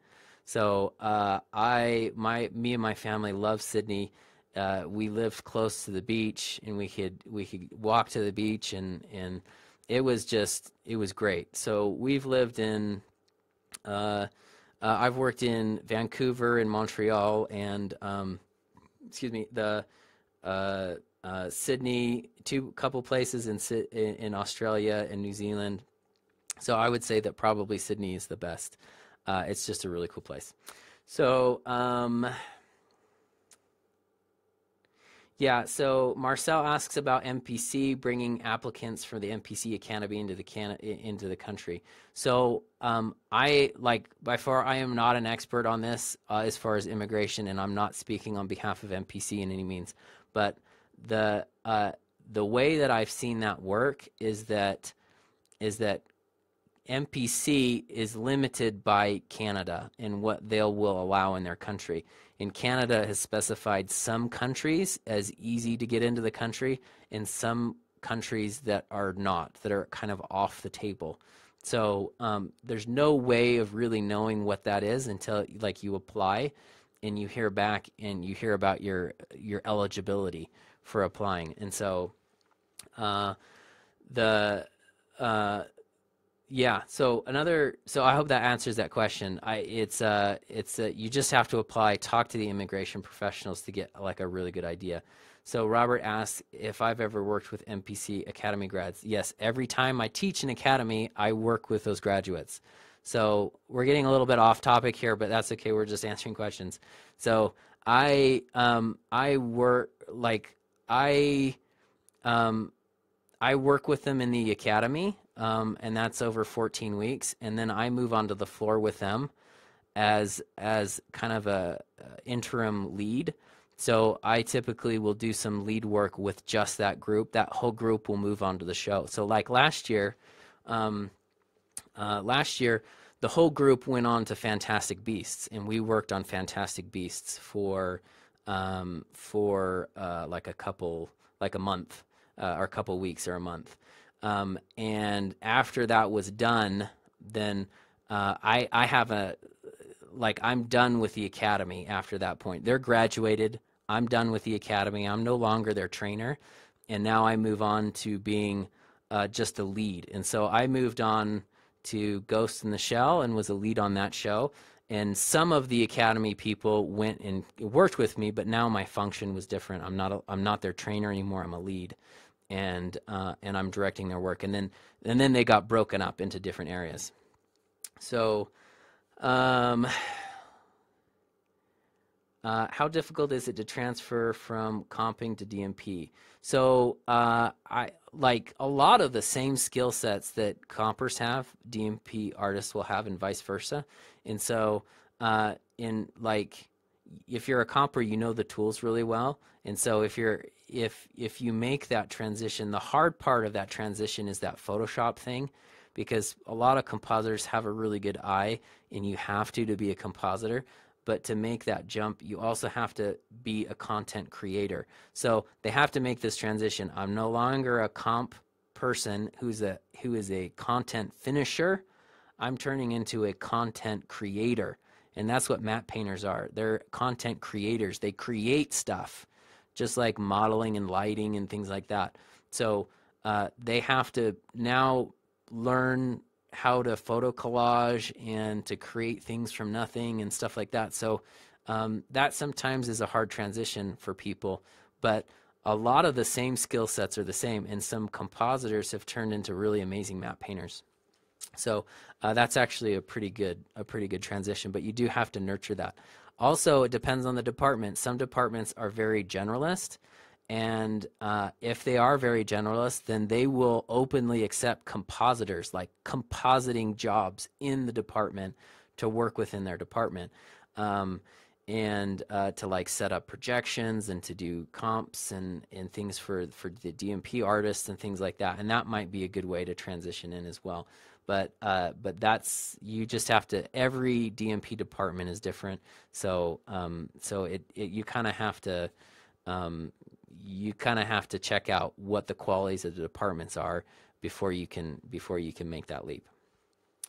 So me and my family love Sydney. We lived close to the beach, and we could walk to the beach, and it was great. So we've lived in I've worked in Vancouver and Montreal and excuse me, the Sydney, couple places in Australia and New Zealand. So I would say that probably Sydney is the best. It's just a really cool place. So yeah, so Marcel asks about MPC, bringing applicants for the MPC Academy into the country. So by far I am not an expert on this as far as immigration, and I'm not speaking on behalf of MPC in any means. But the way that I've seen that work is that MPC is limited by Canada and what they will allow in their country. And Canada has specified some countries as easy to get into the country and some countries that are not, that are kind of off the table. So there's no way of really knowing what that is until like you apply and you hear back and you hear about your eligibility for applying. And so yeah, so I hope that answers that question. You just have to apply, talk to the immigration professionals to get like a really good idea. So Robert asks if I've ever worked with MPC Academy grads. Yes, every time I teach an academy, I work with those graduates. So we're getting a little bit off topic here, but that's okay. We're just answering questions. So I work with them in the academy. And that's over 14 weeks, and then I move onto the floor with them as kind of a interim lead. So I typically will do some lead work with just that group. That whole group will move on to the show. So like last year, the whole group went on to Fantastic Beasts, and we worked on Fantastic Beasts for like a month, or a couple weeks or a month. And after that was done, then I have I'm done with the academy after that point. They're graduated. I'm done with the academy. I'm no longer their trainer. And now I move on to being just a lead. And so I moved on to Ghost in the Shell and was a lead on that show. And some of the academy people went and worked with me, but now my function was different. I'm not their trainer anymore. I'm a lead. And I'm directing their work, and then they got broken up into different areas. So, how difficult is it to transfer from comping to DMP? So, I like a lot of the same skill sets that compers have, DMP artists will have, and vice versa. And so, if you're a comper, you know the tools really well. And so if you make that transition, the hard part of that transition is that Photoshop thing, because a lot of compositors have a really good eye, and you have to be a compositor. But to make that jump, you also have to be a content creator. So they have to make this transition. I'm no longer a comp person who is a content finisher. I'm turning into a content creator. And that's what matte painters are. They're content creators. They create stuff, just like modeling and lighting and things like that. So they have to now learn how to photo collage and to create things from nothing and stuff like that. So that sometimes is a hard transition for people, but a lot of the same skill sets are the same, and some compositors have turned into really amazing matte painters. So that's actually a pretty good transition, but you do have to nurture that. Also, it depends on the department. Some departments are very generalist, and if they are very generalist, then they will openly accept compositors, like compositing jobs in the department, to work within their department, and to like set up projections and to do comps and things for the DMP artists and things like that. And that might be a good way to transition in as well. But that's, you just have to, every DMP department is different. So you kind of have to check out what the qualities of the departments are before you can make that leap.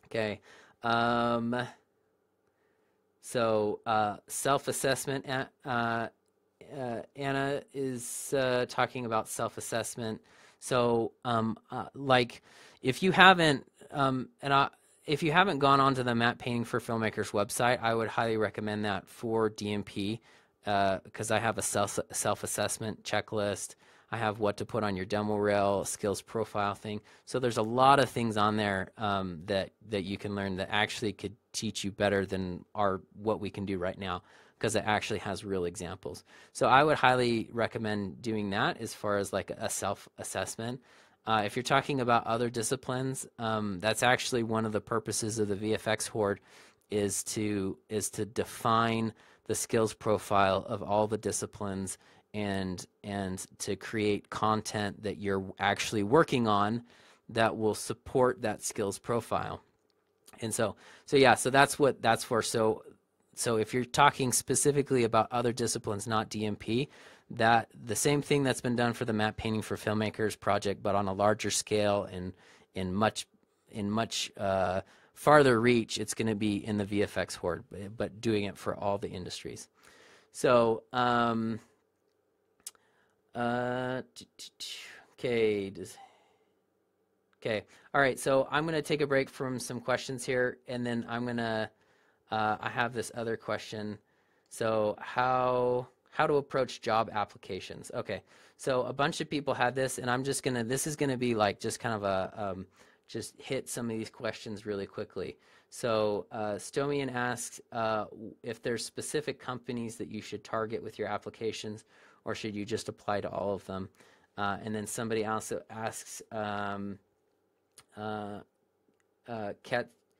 Okay. So self-assessment. Anna is talking about self-assessment. So like if you haven't if you haven't gone onto the Matte Painting for Filmmakers website, I would highly recommend that for DMP, because I have a self-assessment checklist. I have what to put on your demo reel, skills profile thing. So there's a lot of things on there that you can learn that actually could teach you better than what we can do right now, because it actually has real examples. So I would highly recommend doing that as far as like a self-assessment. If you're talking about other disciplines, that's actually one of the purposes of the VFX Horde, is to define the skills profile of all the disciplines, and to create content that you're actually working on that will support that skills profile. And so yeah, so that's what that's for. So if you're talking specifically about other disciplines, not DMP, that the same thing that's been done for the Matte Painting for Filmmakers project, but on a larger scale and in much farther reach, it's going to be in the VFX Horde, but doing it for all the industries. So okay, all right, so I'm going to take a break from some questions here, and then I'm going to I have this other question. So how to approach job applications. Okay, so a bunch of people had this, and I'm just gonna, this is gonna be like just kind of a just hit some of these questions really quickly. So Stomian asks if there's specific companies that you should target with your applications, or should you just apply to all of them? And then somebody also asks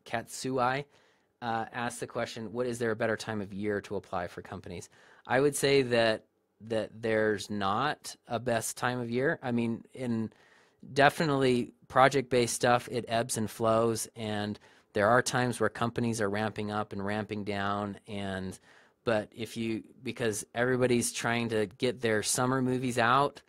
Katsuai asked the question, what is there a better time of year to apply for companies? I would say that there's not a best time of year. I mean, in definitely project-based stuff, it ebbs and flows, and there are times where companies are ramping up and ramping down, but because everybody's trying to get their summer movies out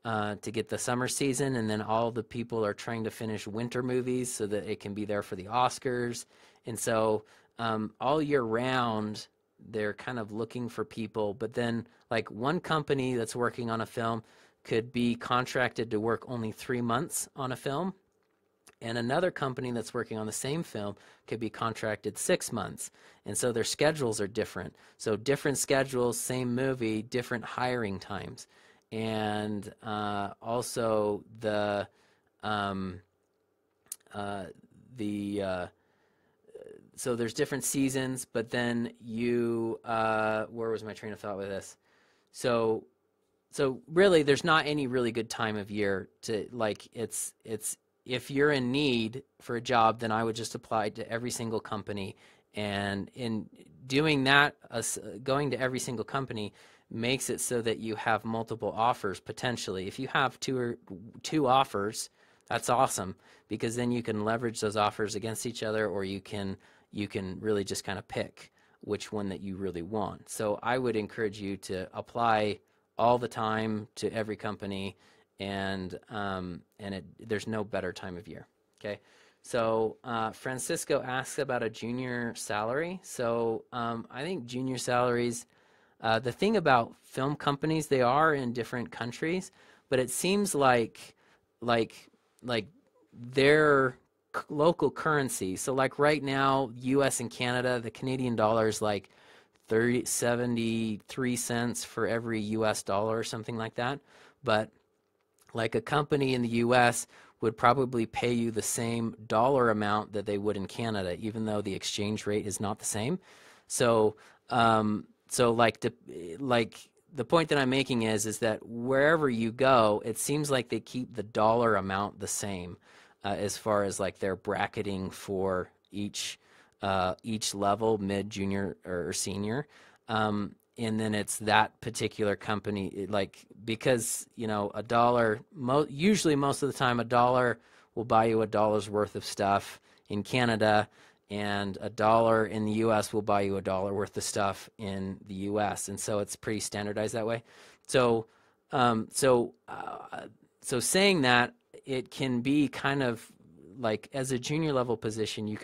to get the summer season, and then all the people are trying to finish winter movies so that it can be there for the Oscars. And so all year round, they're kind of looking for people, but then like one company that's working on a film could be contracted to work only 3 months on a film, and another company that's working on the same film could be contracted 6 months. And so their schedules are different. So different schedules, same movie, different hiring times. And also so there's different seasons, but then where was my train of thought with this? So really there's not any really good time of year to, like, it's if you're in need for a job, then I would just apply to every single company. And in doing that, going to every single company makes it so that you have multiple offers potentially. If you have two offers, that's awesome, because then you can leverage those offers against each other, or you can really just kind of pick which one that you really want. So I would encourage you to apply all the time to every company, and there's no better time of year. Okay, so Francisco asks about a junior salary. So I think junior salaries, the thing about film companies, they are in different countries, but it seems like their local currency. So like right now, US and Canada, the Canadian dollar is like 73 cents for every US dollar or something like that. But like a company in the US would probably pay you the same dollar amount that they would in Canada, even though the exchange rate is not the same. So like the point that I'm making is that wherever you go, it seems like they keep the dollar amount the same as far as like their bracketing for each level, mid, junior, or senior. And then it's that particular company, like, because, you know, a dollar, usually most of the time, a dollar will buy you $1's worth of stuff in Canada, and $1 in the US will buy you $1 worth of stuff in the US. And so it's pretty standardized that way. So saying that, it can be kind of like, as a junior level position, you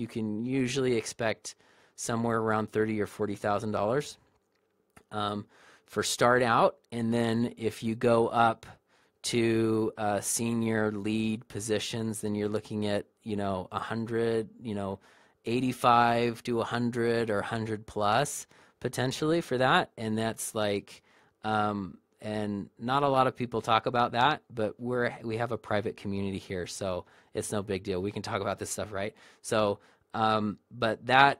can usually expect somewhere around $30,000 or $40,000 for start out, and then if you go up to senior lead positions, then you're looking at, 100, 85 to 100 or 100 plus potentially for that. And that's like, and not a lot of people talk about that, but we have a private community here, so it's no big deal. We can talk about this stuff, right? So, but that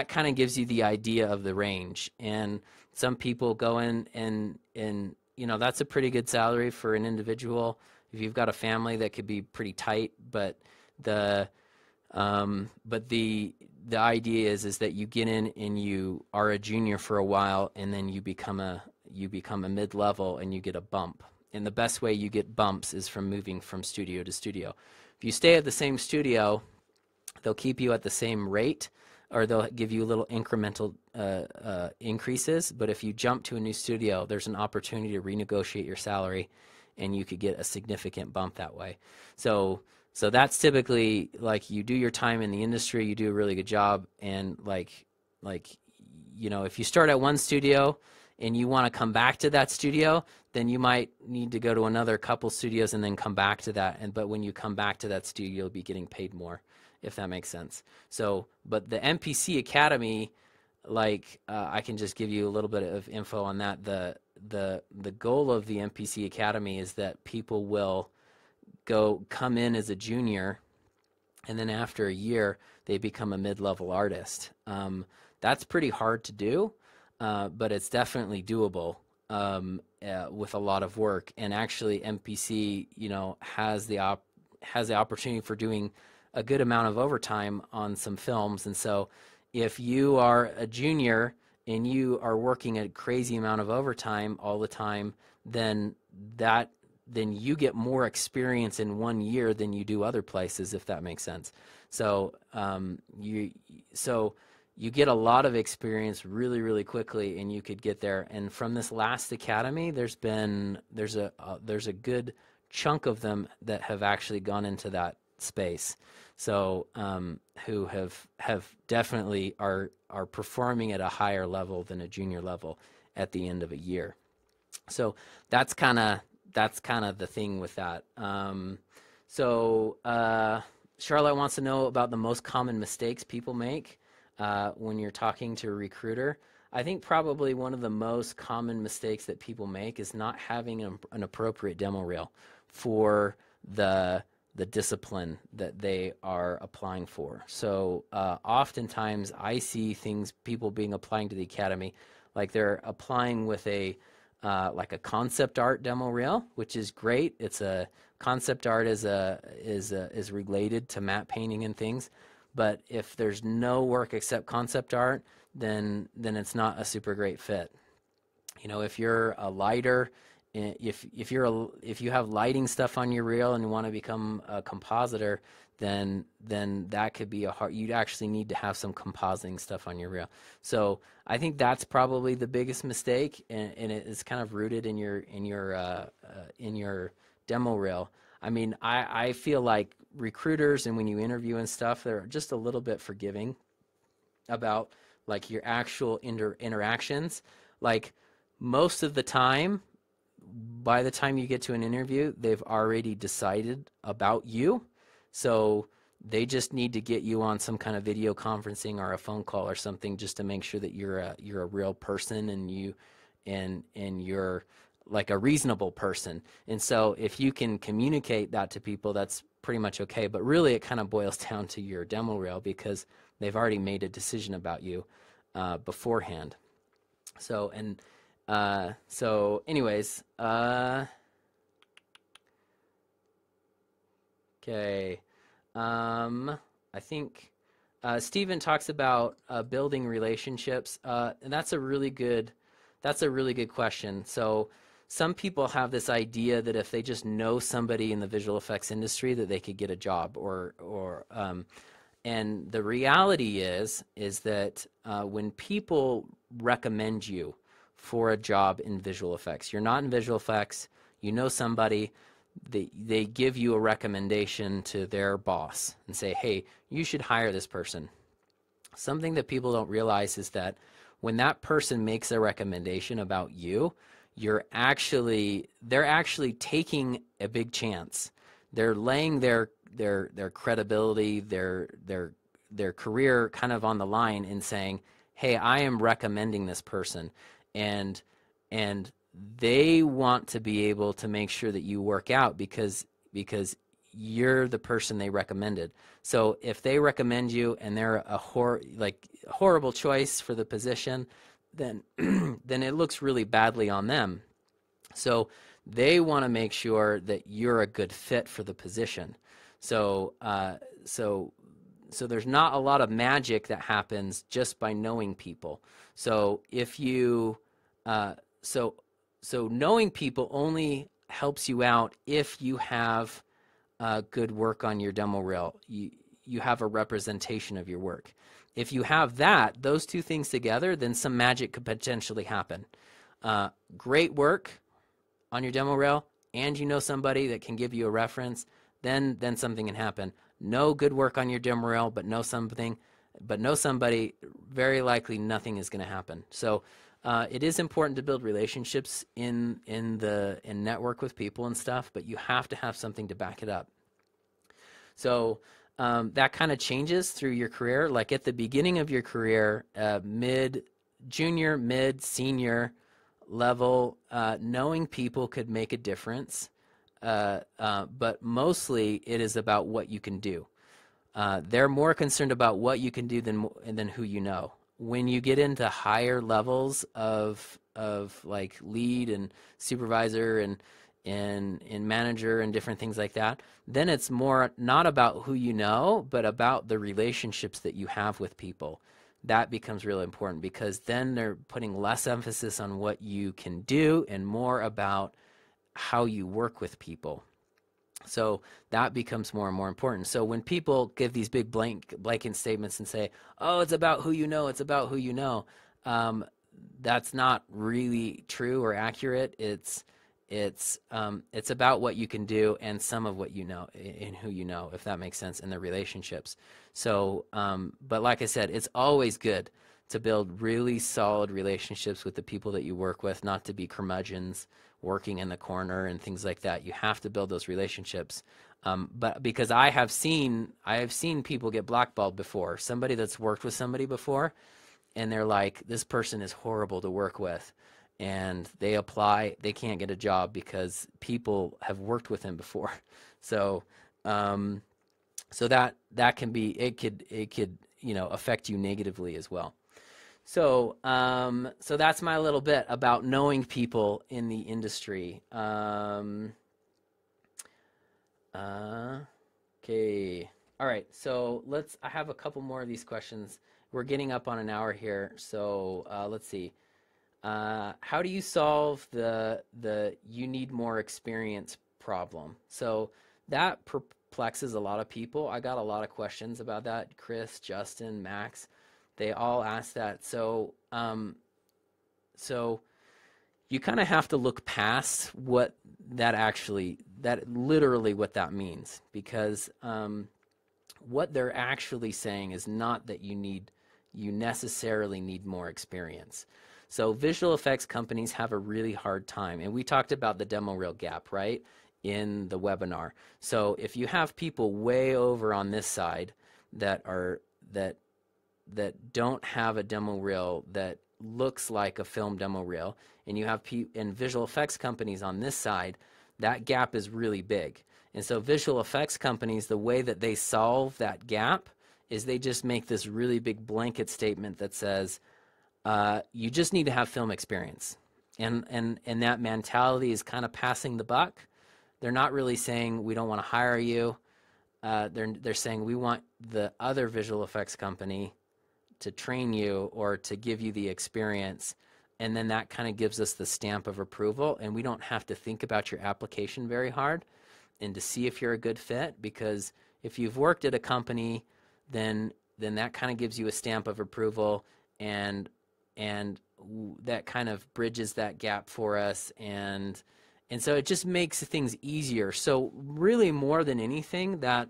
kind of gives you the idea of the range. And some people go in and that's a pretty good salary for an individual. If you've got a family, that could be pretty tight, but the idea is that you get in and you are a junior for a while, and then you become a mid-level and you get a bump. And the best way you get bumps is from moving from studio to studio. If you stay at the same studio, they'll keep you at the same rate, or they'll give you little incremental increases. But if you jump to a new studio, there's an opportunity to renegotiate your salary, and you could get a significant bump that way. So that's typically like, you do your time in the industry, you do a really good job, and if you start at one studio and you want to come back to that studio, then you might need to go to another couple studios and then come back to that. But when you come back to that studio, you'll be getting paid more, if that makes sense. So, but the MPC Academy, I can just give you a little bit of info on that. The goal of the MPC Academy is that people will come in as a junior, and then after a year they become a mid-level artist. That's pretty hard to do, but it's definitely doable with a lot of work. And actually MPC has the opportunity for doing a good amount of overtime on some films. And so if you are a junior and you are working a crazy amount of overtime all the time, then you get more experience in 1 year than you do other places, if that makes sense. So you get a lot of experience really, really quickly, and you could get there. And from this last academy, there's a good chunk of them that have actually gone into that space. So who have definitely are performing at a higher level than a junior level at the end of a year. So that's kind of the thing with that. Charlotte wants to know about the most common mistakes people make when you're talking to a recruiter. I think probably one of the most common mistakes that people make is not having an appropriate demo reel for the discipline that they are applying for. So oftentimes I see people applying to the academy, like they're applying with like a concept art demo reel, which is great. It's a concept art is related to matte painting and things, but if there's no work except concept art, then it's not a super great fit. If you're a lighter, if you have lighting stuff on your reel and you want to become a compositor, then that could be you'd actually need to have some compositing stuff on your reel. So I think that's probably the biggest mistake, and it is kind of rooted in your demo reel. I mean, I feel like recruiters, and when you interview and stuff, they're just a little bit forgiving about like your actual interactions. Like most of the time, by the time you get to an interview, they've already decided about you. So they just need to get you on some kind of video conferencing or a phone call or something, just to make sure that you're a real person, and you're like a reasonable person. And so if you can communicate that to people, that's pretty much okay. But really it kind of boils down to your demo reel, because they've already made a decision about you beforehand. So anyways, okay. I think Stephen talks about building relationships, and that's a really good question. So some people have this idea that if they just know somebody in the visual effects industry, that they could get a job, and the reality is that when people recommend you for a job in visual effects, you're not in visual effects, you know somebody, they give you a recommendation to their boss and say, hey, you should hire this person. Something that people don't realize is that when that person makes a recommendation about you, they're actually taking a big chance. They're laying their credibility, their career kind of on the line and saying, hey, I am recommending this person, and they want to be able to make sure that you work out because you're the person they recommended. So if they recommend you and they're a horrible choice for the position, then then it looks really badly on them. So they want to make sure that you're a good fit for the position. So so there's not a lot of magic that happens just by knowing people. So if you so knowing people only helps you out if you have good work on your demo reel. You have a representation of your work. If you have that, those two things together, then some magic could potentially happen. Great work on your demo reel, and you know somebody that can give you a reference, then something can happen. No good work on your demo reel, but know somebody, very likely nothing is going to happen. So it is important to build relationships in network with people and stuff, but you have to have something to back it up. So that kind of changes through your career. Like at the beginning of your career, junior, mid, senior level, knowing people could make a difference. But mostly it is about what you can do. They're more concerned about what you can do than who you know. When you get into higher levels of like lead and supervisor and manager and different things like that, then it's more not about who you know, but about the relationships that you have with people. That becomes really important because then they're putting less emphasis on what you can do and more about how you work with people. So that becomes more and more important. So when people give these big blanket statements and say, oh, it's about who you know, it's about who you know, that's not really true or accurate. It's about what you can do and some of what you know and who you know, if that makes sense, in the relationships. So, but like I said, it's always good to build really solid relationships with the people that you work with, not to be curmudgeons working in the corner and things like that. You have to build those relationships. But because I have seen people get blackballed before. Somebody that's worked with somebody before, and they're like, this person is horrible to work with. And they apply, they can't get a job because people have worked with him before. So, so that can be, it could affect you negatively as well. So, so that's my little bit about knowing people in the industry. Okay. All right. So I have a couple more of these questions. We're getting up on an hour here. So, let's see. How do you solve the you need more experience problem? So that perplexes a lot of people. I got a lot of questions about that. Chris, Justin, Max, they all asked that. So so you kind of have to look past what literally what that means, because what they're actually saying is not that you necessarily need more experience. So visual effects companies have a really hard time. And we talked about the demo reel gap, right, in the webinar. So if you have people way over on this side that don't have a demo reel that looks like a film demo reel, and you have visual effects companies on this side, that gap is really big. And so visual effects companies, the way that they solve that gap is they just make this really big blanket statement that says, you just need to have film experience. And that mentality is kind of passing the buck. They're not really saying we don't want to hire you. They're saying we want the other visual effects company to train you or to give you the experience. And then that kind of gives us the stamp of approval, and we don't have to think about your application very hard and to see if you're a good fit, because if you've worked at a company, then that kind of gives you a stamp of approval, and that kind of bridges that gap for us, and so it just makes things easier. So really, more than anything, that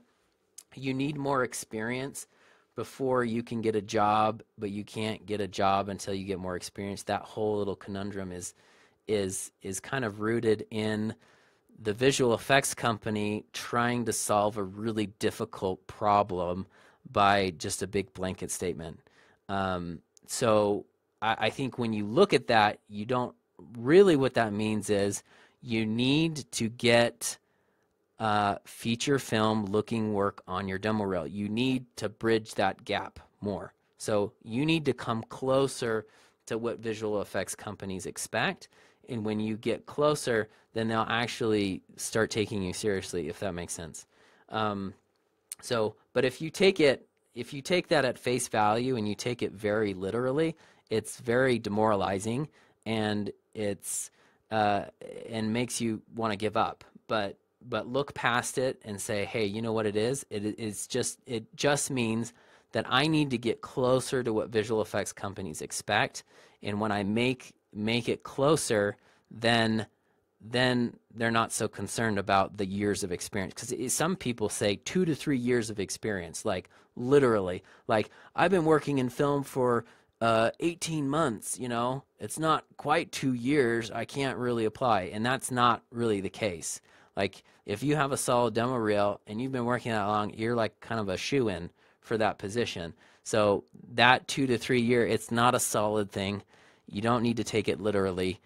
you need more experience before you can get a job, but you can't get a job until you get more experience. That whole little conundrum is is kind of rooted in the visual effects company trying to solve a really difficult problem by just a big blanket statement. So I think when you look at that, you don't really, what that means is you need to get feature film looking work on your demo reel. You need to bridge that gap more. So you need to come closer to what visual effects companies expect. And when you get closer, then they'll actually start taking you seriously, if that makes sense. But if you take that at face value and you take it very literally, it's very demoralizing, and it's and makes you want to give up. But look past it and say, hey, you know what it is? It just means that I need to get closer to what visual effects companies expect, and when I make it closer, then they're not so concerned about the years of experience. Because some people say 2 to 3 years of experience, like literally, like I've been working in film for 18 months, you know, it's not quite 2 years, I can't really apply. And that's not really the case. Like if you have a solid demo reel and you've been working that long, you're like kind of a shoe-in for that position. So that 2 to 3 year, it's not a solid thing. You don't need to take it literally.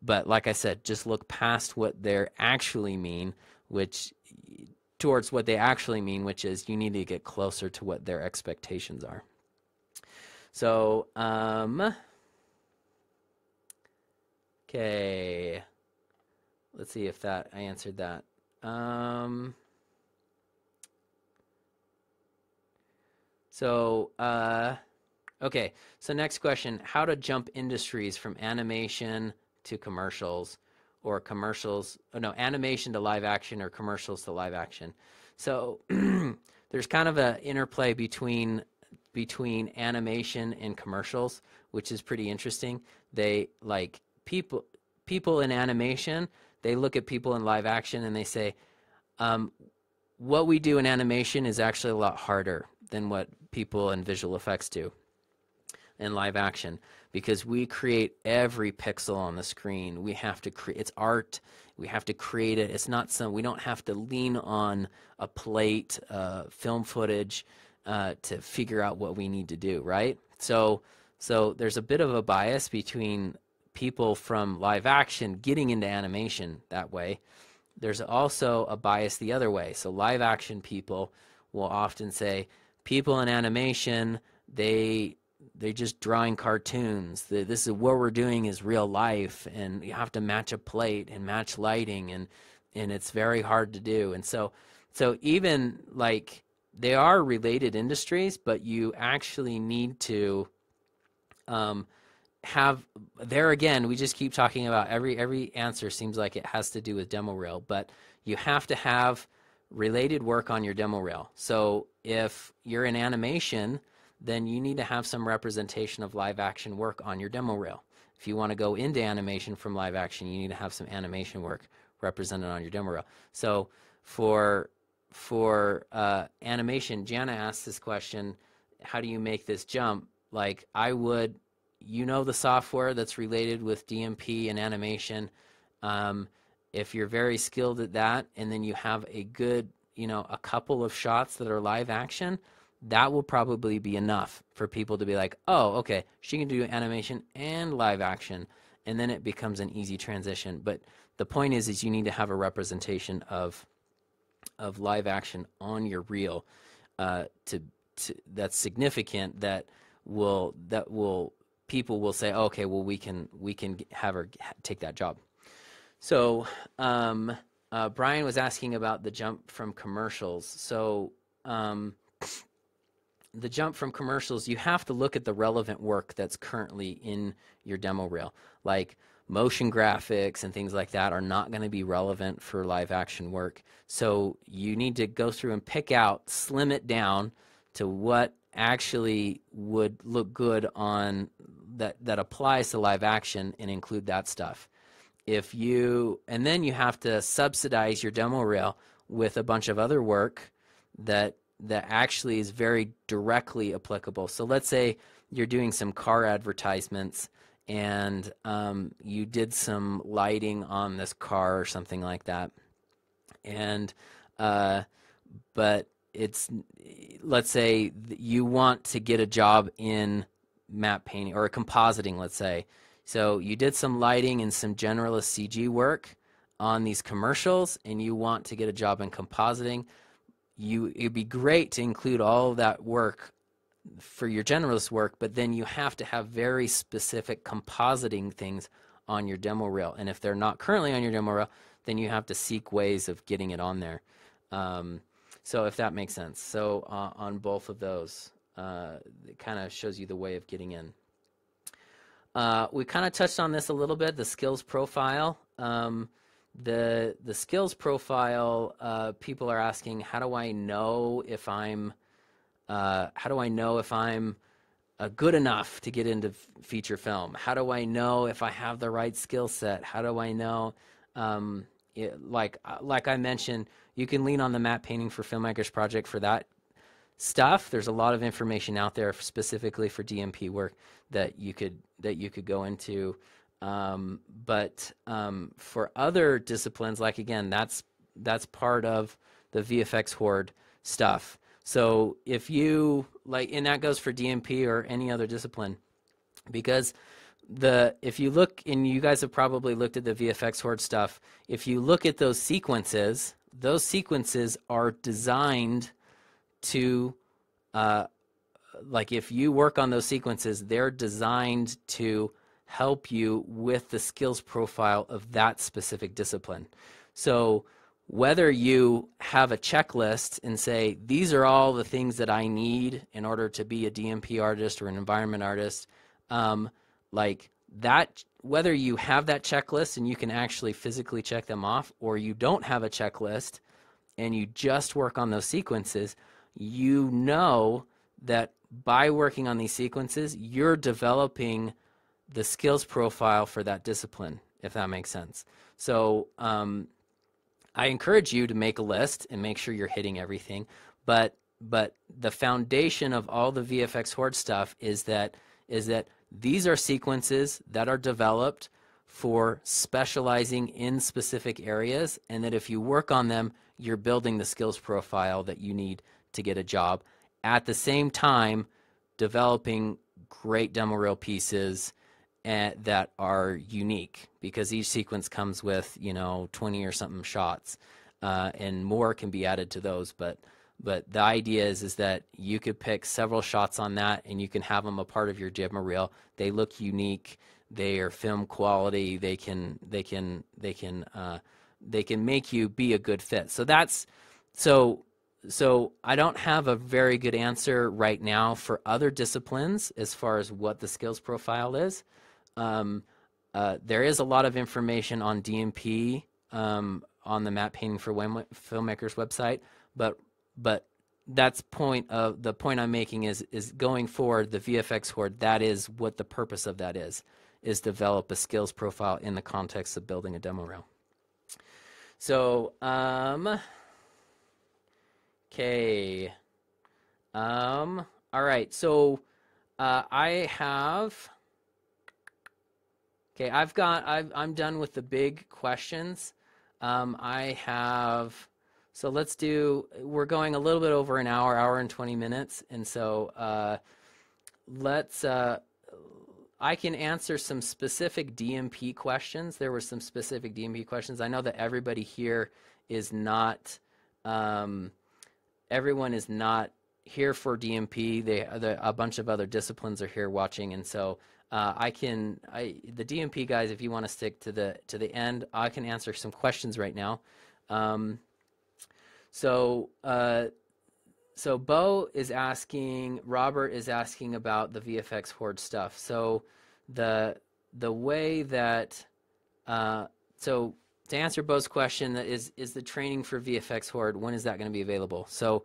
But like I said, just look past what they actually mean, towards what they actually mean, which is you need to get closer to what their expectations are. So, okay, let's see if I answered that. Okay, so next question, how to jump industries from animation to commercials, or animation to live action, or commercials to live action. So there's kind of an interplay between animation and commercials, which is pretty interesting. They like people in animation, they look at people in live action and they say, what we do in animation is actually a lot harder than what people in visual effects do in live action, because we create every pixel on the screen. We have to create, it's art, we have to create it. It's not we don't have to lean on a plate, film footage to figure out what we need to do, right? So there's a bit of a bias between people from live action getting into animation that way. There's also a bias the other way. So live action people will often say, people in animation, they're just drawing cartoons. This is what we're doing is real life, and you have to match a plate and match lighting, and it's very hard to do. And so even like they are related industries, but you actually need to have, there again, we just keep talking about every answer seems like it has to do with demo reel, but you have to have related work on your demo reel. So if you're in animation, then you need to have some representation of live action work on your demo reel. If you want to go into animation from live action, you need to have some animation work represented on your demo reel. So for animation, Jana asked this question, how do you make this jump? Like I would, the software that's related with DMP and animation, if you're very skilled at that, and then you have a good, a couple of shots that are live action, that will probably be enough for people to be like, oh, okay, she can do animation and live action, and then it becomes an easy transition. But the point is you need to have a representation of live action on your reel that's significant, that people will say, oh, okay, well we can have her take that job. So Brian was asking about the jump from commercials. So the jump from commercials, you have to look at the relevant work that's currently in your demo reel. Like motion graphics and things like that are not going to be relevant for live action work. So you need to go through and pick out, slim it down to what actually would look good on that applies to live action, and include that stuff. And then you have to subsidize your demo reel with a bunch of other work that actually is very directly applicable. So let's say you're doing some car advertisements, and you did some lighting on this car or something like that, and but it's, let's say you want to get a job in map painting or compositing, let's say. So you did some lighting and some generalist CG work on these commercials, and you want to get a job in compositing. It'd be great to include all of that work for your generalist work, but then you have to have very specific compositing things on your demo reel. And if they're not currently on your demo reel, then you have to seek ways of getting it on there. So if that makes sense. So on both of those, it kind of shows you the way of getting in. We kind of touched on this a little bit, the skills profile. The skills profile, people are asking, how do I know if I'm good enough to get into feature film? How do I know if I have the right skill set? How do I know, like I mentioned, you can lean on the Map Painting for Filmmakers project for that stuff. There's a lot of information out there specifically for DMP work that you could go into. But for other disciplines, like again, that's part of the VFX Horde stuff. So if you like, and that goes for DMP or any other discipline, because if you look, and you guys have probably looked at the VFX Horde stuff, if you look at those sequences are designed to, like if you work on those sequences, they're designed to help you with the skills profile of that specific discipline. So whether you have a checklist and say, these are all the things that I need in order to be a DMP artist or an environment artist, like that, whether you have that checklist and you can actually physically check them off, or you don't have a checklist and you just work on those sequences, you know that by working on these sequences, you're developing the skills profile for that discipline, if that makes sense. So I encourage you to make a list and make sure you're hitting everything, but the foundation of all the VFX Horde stuff is that these are sequences that are developed for specializing in specific areas, and that if you work on them, you're building the skills profile that you need to get a job. At the same time, developing great demo reel pieces that are unique, because each sequence comes with 20 or something shots, and more can be added to those. But the idea is that you could pick several shots on that, and you can have them a part of your demo reel. They look unique. They are film quality. They can make you be a good fit. So I don't have a very good answer right now for other disciplines as far as what the skills profile is. There is a lot of information on DMP on the Map Painting for Filmmakers website, but that's the point I'm making is going forward, the VFX Horde, that is what the purpose of that is develop a skills profile in the context of building a demo reel. So okay, all right, so I'm done with the big questions. So we're going a little bit over an hour and 20 minutes. And so I can answer some specific DMP questions. There were some specific DMP questions. I know that everybody here is not, everyone is not here for DMP. A bunch of other disciplines are here watching. And so the DMP guys, if you want to stick to the end, I can answer some questions right now. So Bo is asking, Robert is asking about the VFX Horde stuff. So the way that, so to answer Bo's question, is the training for VFX Horde, when is that going to be available? So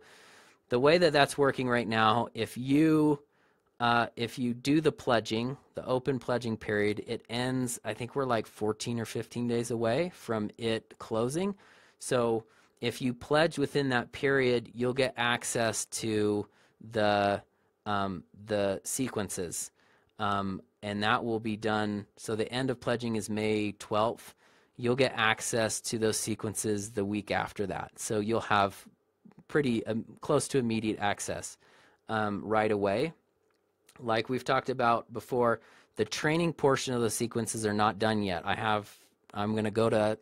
the way that that's working right now, if you do the pledging, the open pledging period, it ends, I think we're like 14 or 15 days away from it closing. So if you pledge within that period, you'll get access to the sequences. And that will be done. So the end of pledging is May 12th. You'll get access to those sequences the week after that. So you'll have pretty close to immediate access right away. Like we've talked about before, the training portion of the sequences are not done yet. I'm going to go to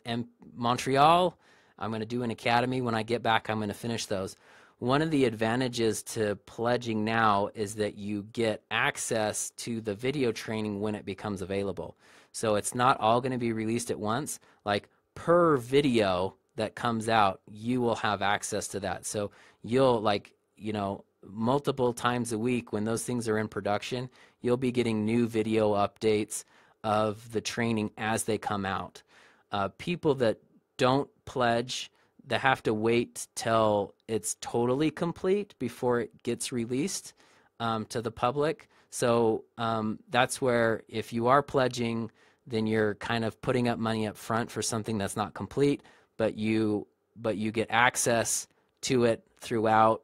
Montreal. I'm going to do an academy. When I get back, I'm going to finish those. One of the advantages to pledging now is that you get access to the video training when it becomes available. So it's not all going to be released at once. Like per video that comes out, you will have access to that. So you'll, like, you know, multiple times a week when those things are in production, you'll be getting new video updates of the training as they come out. People that don't pledge, they have to wait till it's totally complete before it gets released to the public. So that's where, if you are pledging, then you're kind of putting up money up front for something that's not complete, but you get access to it throughout.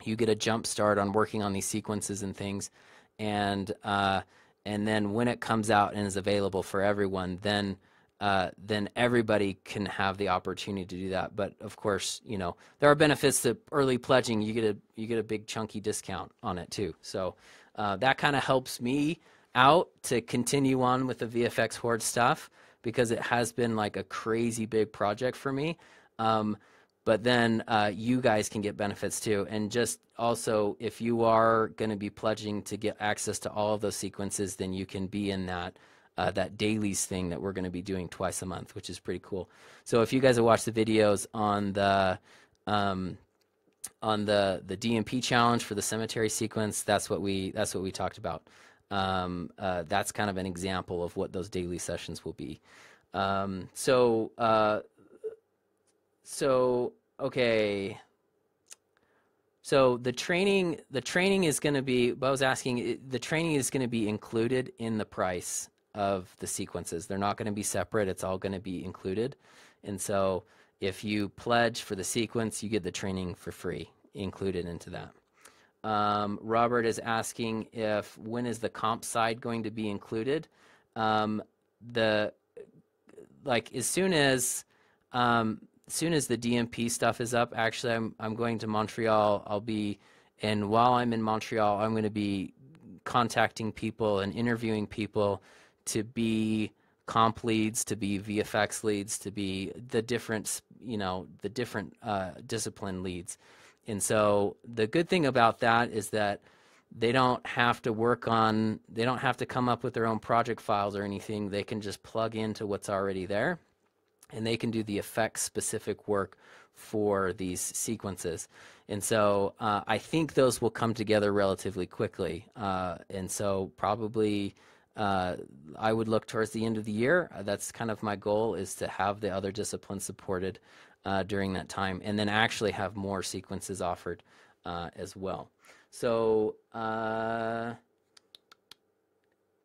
You get a jump start on working on these sequences and things, and then when it comes out and is available for everyone, then everybody can have the opportunity to do that. But of course, you know, there are benefits to early pledging. You get a big chunky discount on it too. So that kind of helps me out to continue on with the VFX Horde stuff, because it has been like a crazy big project for me. But then you guys can get benefits too. And just also, if you are going to be pledging to get access to all of those sequences, then you can be in that that dailies thing that we're going to be doing twice a month, which is pretty cool. So if you guys have watched the videos on the DMP challenge for the cemetery sequence, that's what we talked about. That's kind of an example of what those daily sessions will be. Okay. So the training is going to be, I was asking, the training is going to be included in the price of the sequences. They're not going to be separate. It's all going to be included. And so if you pledge for the sequence, you get the training for free included into that. Robert is asking when is the comp side going to be included? As soon as the DMP stuff is up. Actually, I'm going to Montreal. And while I'm in Montreal, I'm going to be contacting people and interviewing people to be comp leads, to be VFX leads, to be the different discipline leads. And so the good thing about that is that they don't have to come up with their own project files or anything. They can just plug into what's already there, and they can do the effects specific work for these sequences. And so I think those will come together relatively quickly. And so probably I would look towards the end of the year. That's kind of my goal, is to have the other disciplines supported during that time, and then actually have more sequences offered as well. So,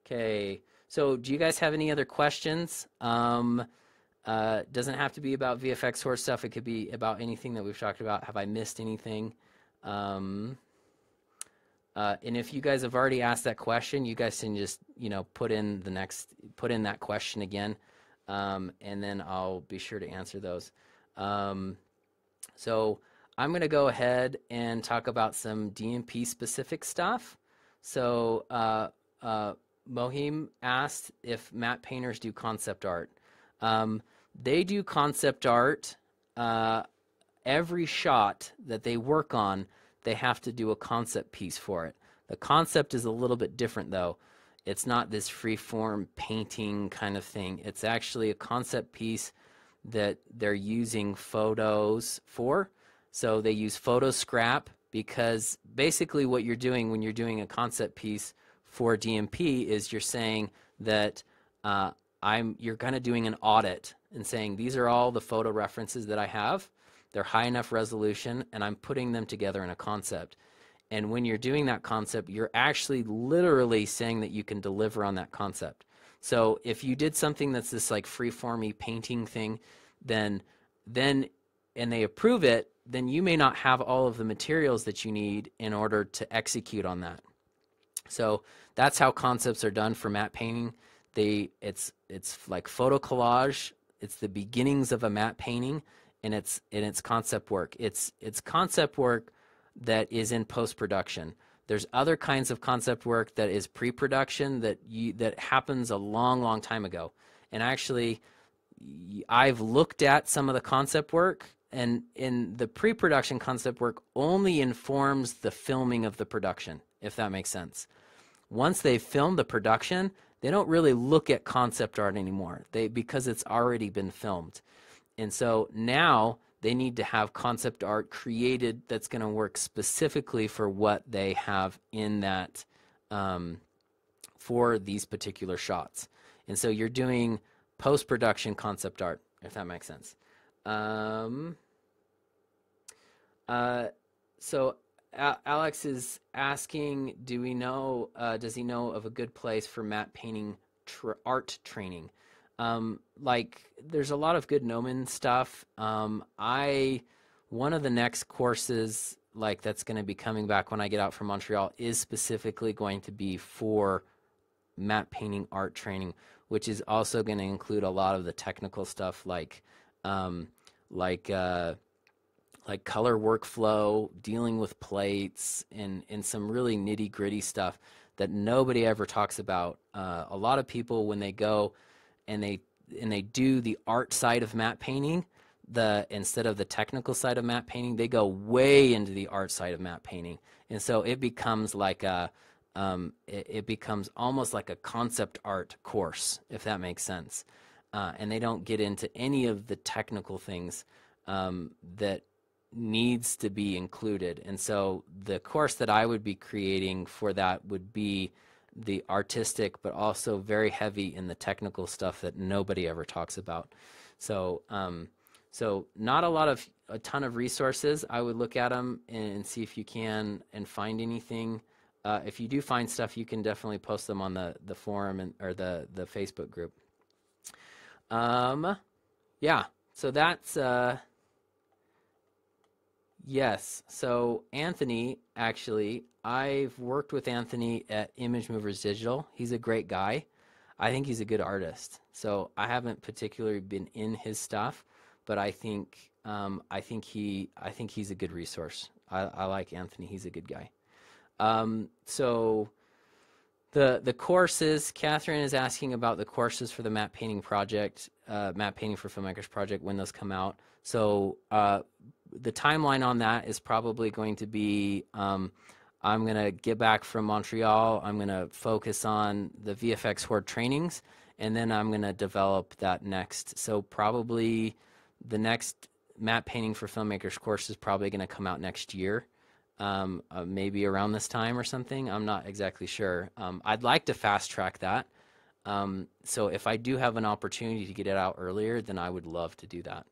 okay. So do you guys have any other questions? Doesn't have to be about VFX source stuff. It could be about anything that we've talked about. Have I missed anything? And if you guys have already asked that question, you guys can just, put in that question again, and then I'll be sure to answer those. So I'm going to go ahead and talk about some DMP specific stuff. So Mohim asked if matte painters do concept art. They do concept art. Every shot that they work on, they have to do a concept piece for it. The concept is a little bit different though. It's not this free-form painting kind of thing. It's actually a concept piece that they're using photos for. So they use photo scrap, because basically what you're doing when you're doing a concept piece for DMP is you're saying that you're kind of doing an audit and saying, these are all the photo references that I have. They're high enough resolution, and I'm putting them together in a concept. And when you're doing that concept, you're actually literally saying that you can deliver on that concept. So if you did something that's this like free-formy painting thing, then and they approve it, then you may not have all of the materials that you need in order to execute on that. So that's how concepts are done for matte painting. It's like photo collage. It's the beginnings of a matte painting, and it's concept work. It's concept work that is in post production. There's other kinds of concept work that is pre-production that happens a long time ago. And actually, I've looked at some of the concept work, and in the pre-production concept work only informs the filming of the production, if that makes sense. Once they've filmed the production, they don't really look at concept art anymore, because it's already been filmed. And so now they need to have concept art created that's going to work specifically for what they have in that, for these particular shots. And so you're doing post-production concept art, if that makes sense. So Alex is asking, does he know of a good place for matte painting art training? Like, there's a lot of good Gnomon stuff. One of the next courses, like, that's going to be coming back when I get out from Montreal is specifically going to be for matte painting art training, which is also going to include a lot of the technical stuff, like color workflow, dealing with plates, and some really nitty gritty stuff that nobody ever talks about. A lot of people, when they go and they do the art side of matte painting, instead of the technical side of matte painting, they go way into the art side of matte painting, and so it becomes like it becomes almost like a concept art course, if that makes sense. And they don't get into any of the technical things that needs to be included. And so the course that I would be creating for that would be the artistic, but also very heavy in the technical stuff that nobody ever talks about. So so not a ton of resources. I would look at them and see if you can and find anything. If you do find stuff, you can definitely post them on the forum or the Facebook group. Yeah, so that's yes. So Anthony, actually, I've worked with Anthony at Image Movers Digital. He's a great guy. I think he's a good artist. So I haven't particularly been in his stuff, but I think he's a good resource. I like Anthony. He's a good guy. So the courses, Catherine is asking about the courses for the matte painting project, matte painting for filmmakers project, when those come out. So the timeline on that is probably going to be, I'm going to get back from Montreal. I'm going to focus on the VFX Horde trainings, and then I'm going to develop that next. So probably the next matte painting for filmmakers course is probably going to come out next year. Maybe around this time or something. I'm not exactly sure. I'd like to fast track that. So if I do have an opportunity to get it out earlier, then I would love to do that.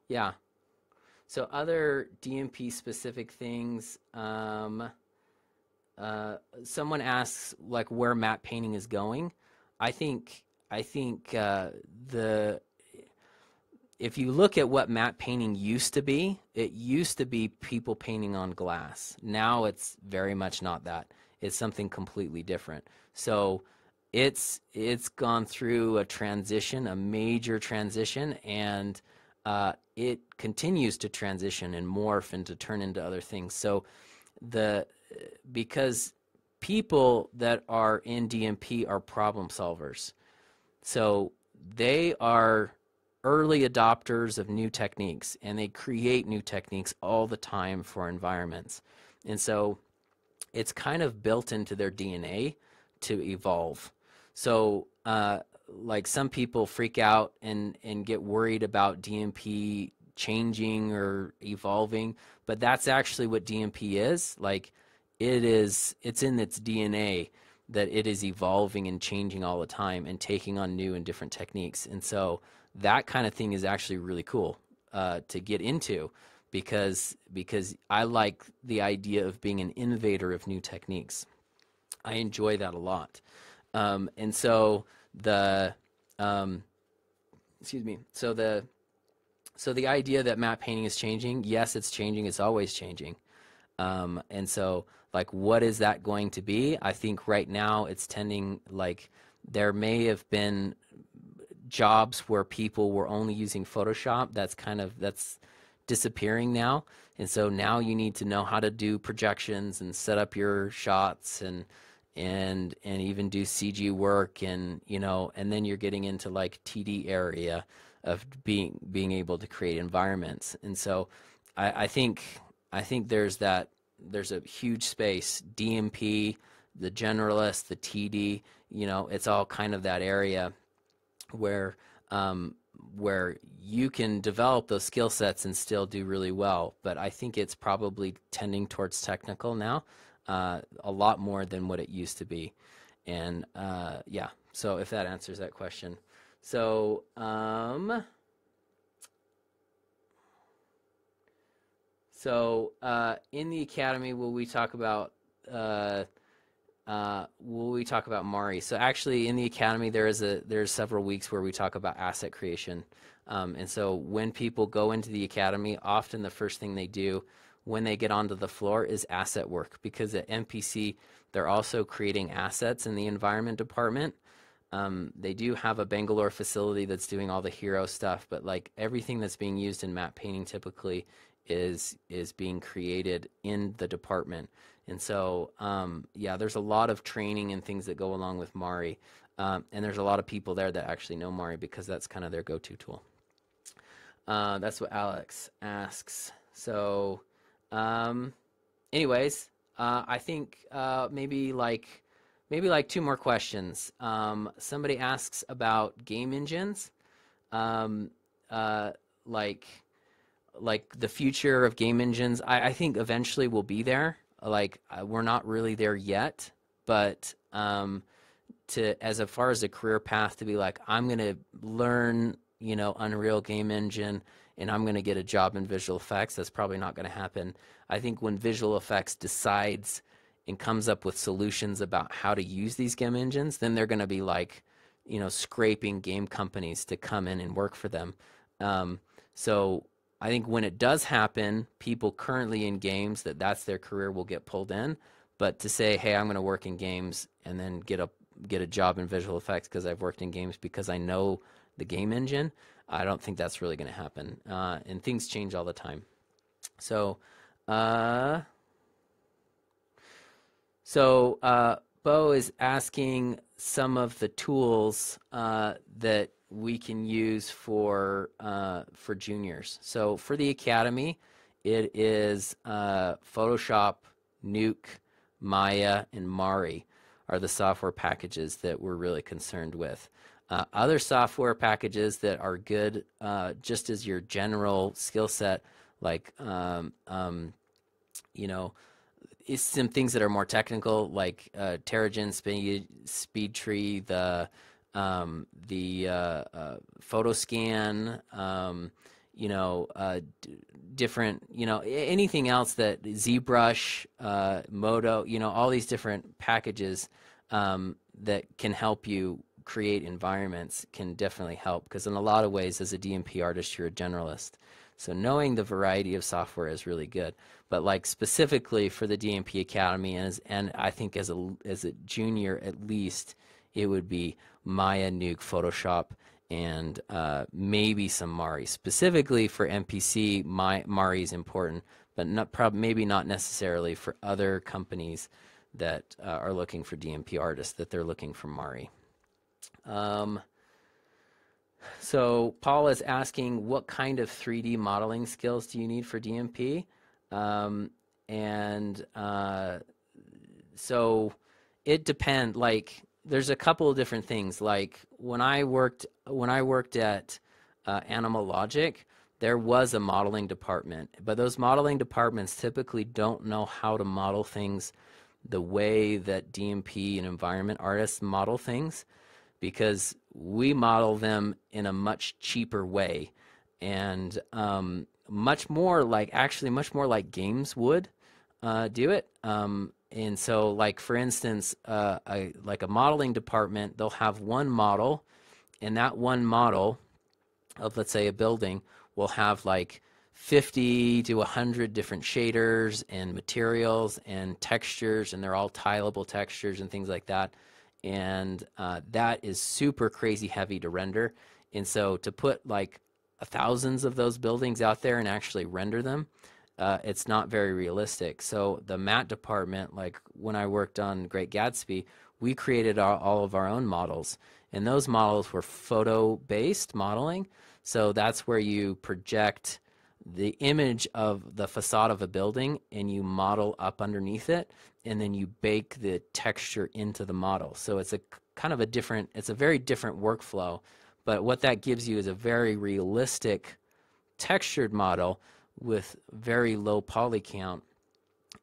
Yeah. So other DMP specific things. Someone asks like where matte painting is going. I think if you look at what matte painting used to be, it used to be people painting on glass. Now it's very much not that. It's something completely different. So it's gone through a transition, a major transition, and it continues to transition and morph and to turn into other things. So because people that are in DMP are problem solvers. So they are early adopters of new techniques, and they create new techniques all the time for environments. And so it's kind of built into their DNA to evolve. So like some people freak out and get worried about DMP changing or evolving, but that's actually what DMP is. Like it's in its DNA that it is evolving and changing all the time and taking on new and different techniques. And so that kind of thing is actually really cool to get into, because I like the idea of being an innovator of new techniques. I enjoy that a lot. And so excuse me. So the idea that matte painting is changing, yes, it's changing. It's always changing. And so like what is that going to be? I think right now it's tending, like there may have been jobs where people were only using Photoshop. That's disappearing now. And so now you need to know how to do projections and set up your shots and even do CG work, and and then you're getting into like TD area of being able to create environments. And so I think there's a huge space. DMP, the generalist, the TD, it's all kind of that area where you can develop those skill sets and still do really well. But I think it's probably tending towards technical now, a lot more than what it used to be. And yeah, so if that answers that question. So in the academy, will we talk about Mari? So actually in the academy there's several weeks where we talk about asset creation. And so when people go into the academy, often the first thing they do when they get onto the floor is asset work, because at MPC they're also creating assets in the environment department. They do have a Bangalore facility that's doing all the hero stuff, but like everything that's being used in map painting typically is being created in the department. And so yeah, there's a lot of training and things that go along with Mari, and there's a lot of people there that actually know Mari because that's kind of their go-to tool. That's what Alex asks. So anyways, I think maybe like 2 more questions. Somebody asks about game engines, like the future of game engines. I think eventually we'll be there. Like we're not really there yet, but as far as a career path to be like, I'm gonna learn Unreal Game Engine and I'm gonna get a job in visual effects, that's probably not gonna happen. I think when visual effects decides and comes up with solutions about how to use these game engines, then they're gonna be like scraping game companies to come in and work for them. So I think when it does happen, people currently in games that's their career will get pulled in. But to say, hey, I'm going to work in games and then get a job in visual effects because I've worked in games because I know the game engine, I don't think that's really going to happen. And things change all the time. So, Bo is asking some of the tools that we can use for juniors. So for the academy, it is Photoshop, Nuke, Maya, and Mari are the software packages that we're really concerned with. Other software packages that are good just as your general skill set, like is some things that are more technical, like Terrigen, SpeedTree, the PhotoScan, different, anything else that ZBrush, Modo, all these different packages that can help you create environments can definitely help, because in a lot of ways as a DMP artist you're a generalist. So knowing the variety of software is really good. But like specifically for the DMP Academy, and I think as a junior at least, it would be Maya, Nuke, Photoshop, and maybe some Mari. Specifically for MPC, Mari is important, but maybe not necessarily for other companies that are looking for DMP artists, that they're looking for Mari. So Paul is asking, what kind of 3D modeling skills do you need for DMP? So it depends. Like there's a couple of different things. Like when I worked at Animal Logic, there was a modeling department, but those modeling departments typically don't know how to model things the way that DMP and environment artists model things, because we model them in a much cheaper way, and much more like games would do it. And so, like for instance, like a modeling department, they'll have one model, and that one model of, let's say, a building will have like 50 to 100 different shaders and materials and textures, and they're all tileable textures and things like that. And that is super crazy heavy to render. And so to put like thousands of those buildings out there and actually render them, it's not very realistic. So the matte department, like when I worked on Great Gatsby, we created all of our own models. And those models were photo-based modeling. So that's where you project the image of the facade of a building and you model up underneath it, and then you bake the texture into the model. So it's a kind of a different, it's a very different workflow, but what that gives you is a very realistic textured model with very low poly count.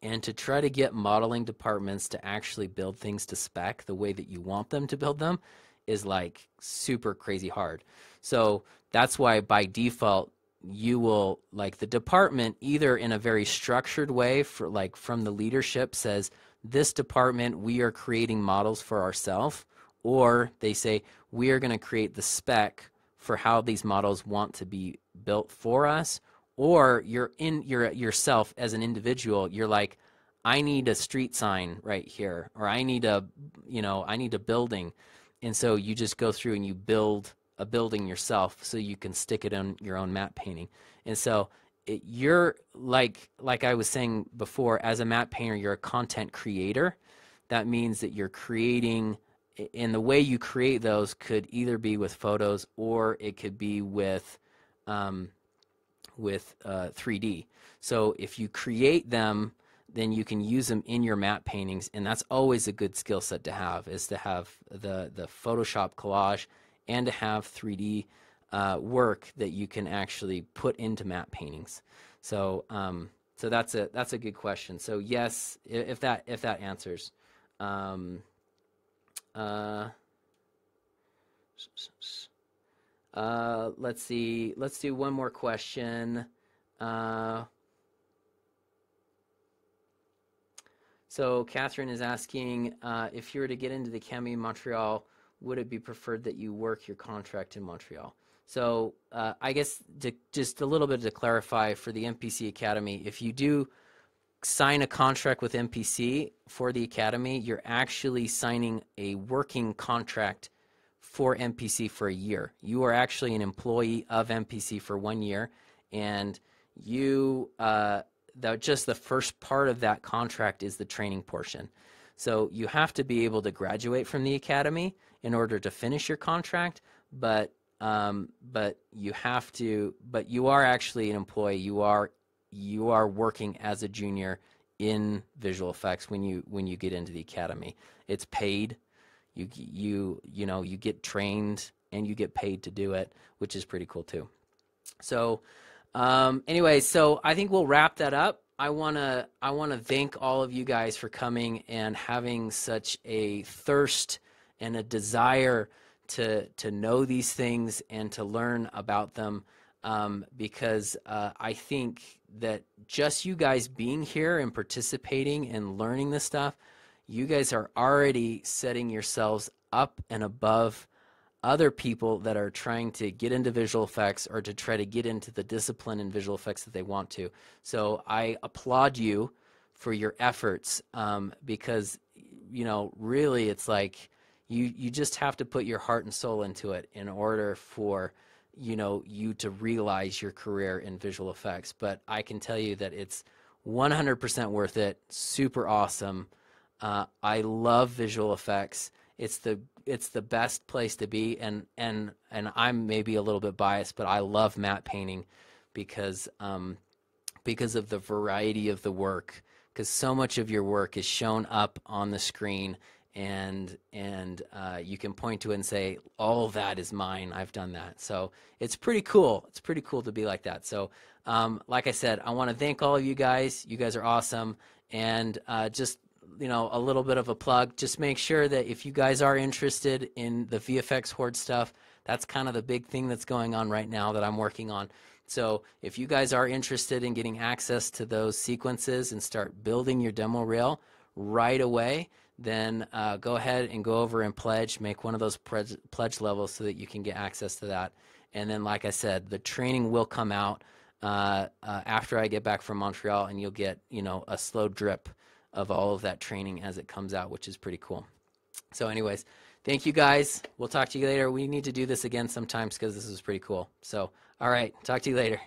And to try to get modeling departments to actually build things to spec the way that you want them to build them is like super crazy hard. So that's why by default you will, like, the department either in a very structured way, for like from the leadership says, this department we are creating models for ourselves, or they say we are going to create the spec for how these models want to be built for us. Or you're yourself as an individual, you're like, I need a street sign right here, or I need a, I need a building. And so you just go through and you build a building yourself so you can stick it on your own matte painting. And so you're like I was saying before, as a matte painter, you're a content creator. That means that you're creating, and the way you create those could either be with photos or it could be with 3D. So if you create them, then you can use them in your matte paintings, and that's always a good skill set to have, is to have the Photoshop collage and to have 3D work that you can actually put into matte paintings. So so that's a good question. So yes, if that answers. Let's see. Let's do one more question. So Catherine is asking, if you were to get into the Academy in Montreal, would it be preferred that you work your contract in Montreal? So I guess just a little bit to clarify for the MPC Academy, if you do sign a contract with MPC for the Academy, you're actually signing a working contract for MPC for a year. You are actually an employee of MPC for 1 year, and you just the first part of that contract is the training portion. So you have to be able to graduate from the Academy in order to finish your contract, but you have to, but you are actually an employee. You are working as a junior in visual effects when you get into the Academy. It's paid. You get trained and you get paid to do it, which is pretty cool too. So anyway, so I think we'll wrap that up. I wanna thank all of you guys for coming and having such a thirst and a desire to know these things and to learn about them, because I think that just you guys being here and participating and learning this stuff, you guys are already setting yourselves up and above other people that are trying to get into visual effects or to try to get into the discipline in visual effects that they want to. So I applaud you for your efforts, because really it's like you just have to put your heart and soul into it in order for you to realize your career in visual effects. But I can tell you that it's 100% worth it. Super awesome. I love visual effects. It's the best place to be, and I'm maybe a little bit biased, but I love matte painting because of the variety of the work, because so much of your work is shown up on the screen, and you can point to it and say, all of that is mine. I've done that. So it's pretty cool. It's pretty cool to be like that. So like I said, I want to thank all of you guys. You guys are awesome. And just a little bit of a plug, just make sure that if you guys are interested in the VFX Horde stuff, that's kind of the big thing that's going on right now that I'm working on. So if you guys are interested in getting access to those sequences and start building your demo reel right away, then go ahead and go over and pledge, make one of those pledge levels so that you can get access to that. And then, like I said, the training will come out after I get back from Montreal, and you'll get, you know, a slow drip of all of that training as it comes out, which is pretty cool. So anyways, thank you guys. We'll talk to you later. We need to do this again sometimes because this is pretty cool. So, all right, talk to you later.